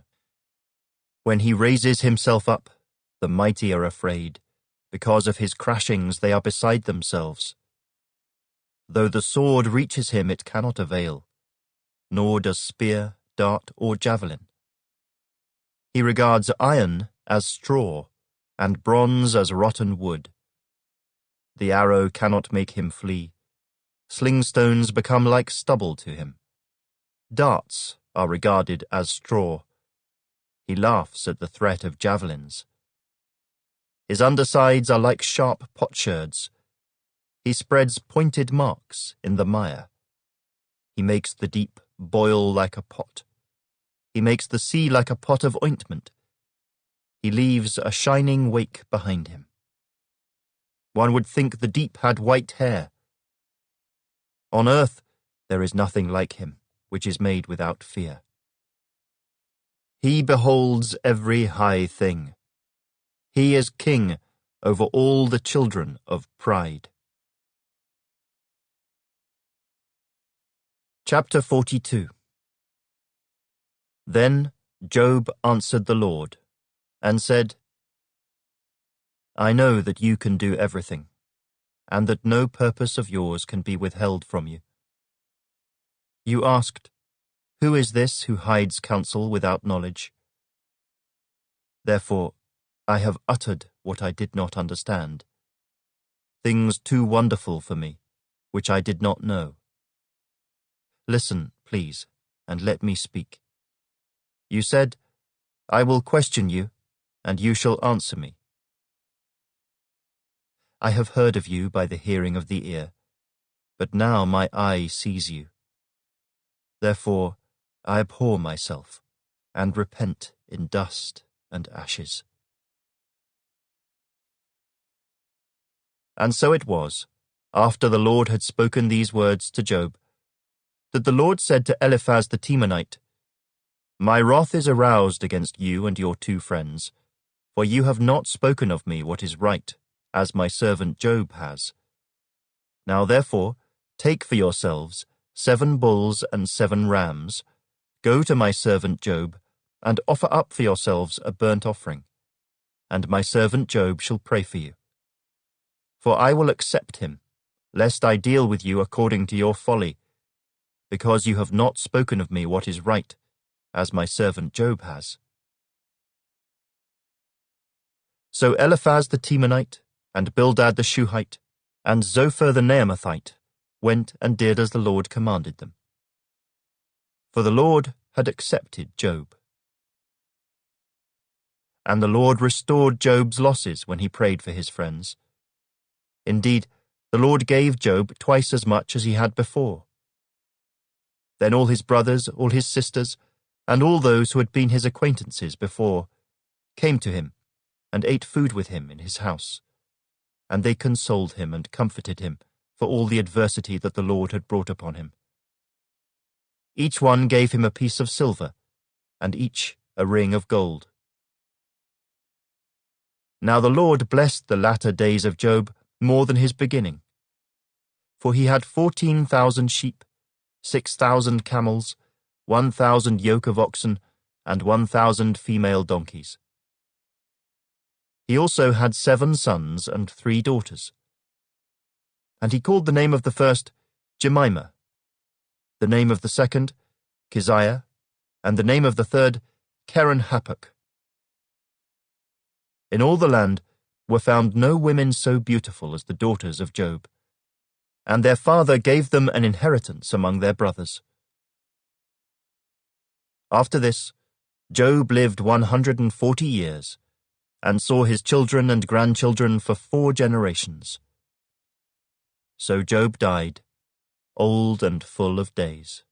When he raises himself up, the mighty are afraid. Because of his crashings they are beside themselves. Though the sword reaches him, it cannot avail, nor does spear, dart, or javelin. He regards iron as straw, and bronze as rotten wood. The arrow cannot make him flee. Slingstones become like stubble to him. Darts are regarded as straw. He laughs at the threat of javelins. His undersides are like sharp potsherds. He spreads pointed marks in the mire. He makes the deep boil like a pot. He makes the sea like a pot of ointment. He leaves a shining wake behind him. One would think the deep had white hair. On earth there is nothing like him, which is made without fear. He beholds every high thing. He is king over all the children of pride. Chapter 42. Then Job answered the Lord, and said, I know that you can do everything, and that no purpose of yours can be withheld from you. You asked, Who is this who hides counsel without knowledge? Therefore, I have uttered what I did not understand, things too wonderful for me, which I did not know. Listen, please, and let me speak. You said, I will question you, and you shall answer me. I have heard of you by the hearing of the ear, but now my eye sees you. Therefore I abhor myself, and repent in dust and ashes. And so it was, after the Lord had spoken these words to Job, that the Lord said to Eliphaz the Temanite, My wrath is aroused against you and your 2 friends, for you have not spoken of me what is right, as my servant Job has. Now therefore, take for yourselves 7 bulls and 7 rams, go to my servant Job, and offer up for yourselves a burnt offering, and my servant Job shall pray for you. For I will accept him, lest I deal with you according to your folly, because you have not spoken of me what is right, as my servant Job has. So Eliphaz the Temanite, and Bildad the Shuhite, and Zophar the Naamathite went and did as the Lord commanded them. For the Lord had accepted Job. And the Lord restored Job's losses when he prayed for his friends. Indeed, the Lord gave Job twice as much as he had before. Then all his brothers, all his sisters, and all those who had been his acquaintances before came to him and ate food with him in his house, and they consoled him and comforted him for all the adversity that the Lord had brought upon him. Each one gave him a piece of silver, and each a ring of gold. Now the Lord blessed the latter days of Job more than his beginning. For he had 14,000 sheep, 6,000 camels, 1,000 yoke of oxen, and 1,000 female donkeys. He also had 7 sons and 3 daughters. And he called the name of the first Jemimah, the name of the second Keziah, and the name of the third Keren-Happuch. In all the land were found no women so beautiful as the daughters of Job, and their father gave them an inheritance among their brothers. After this, Job lived 140 years, and saw his children and grandchildren for 4 generations. So Job died, old and full of days.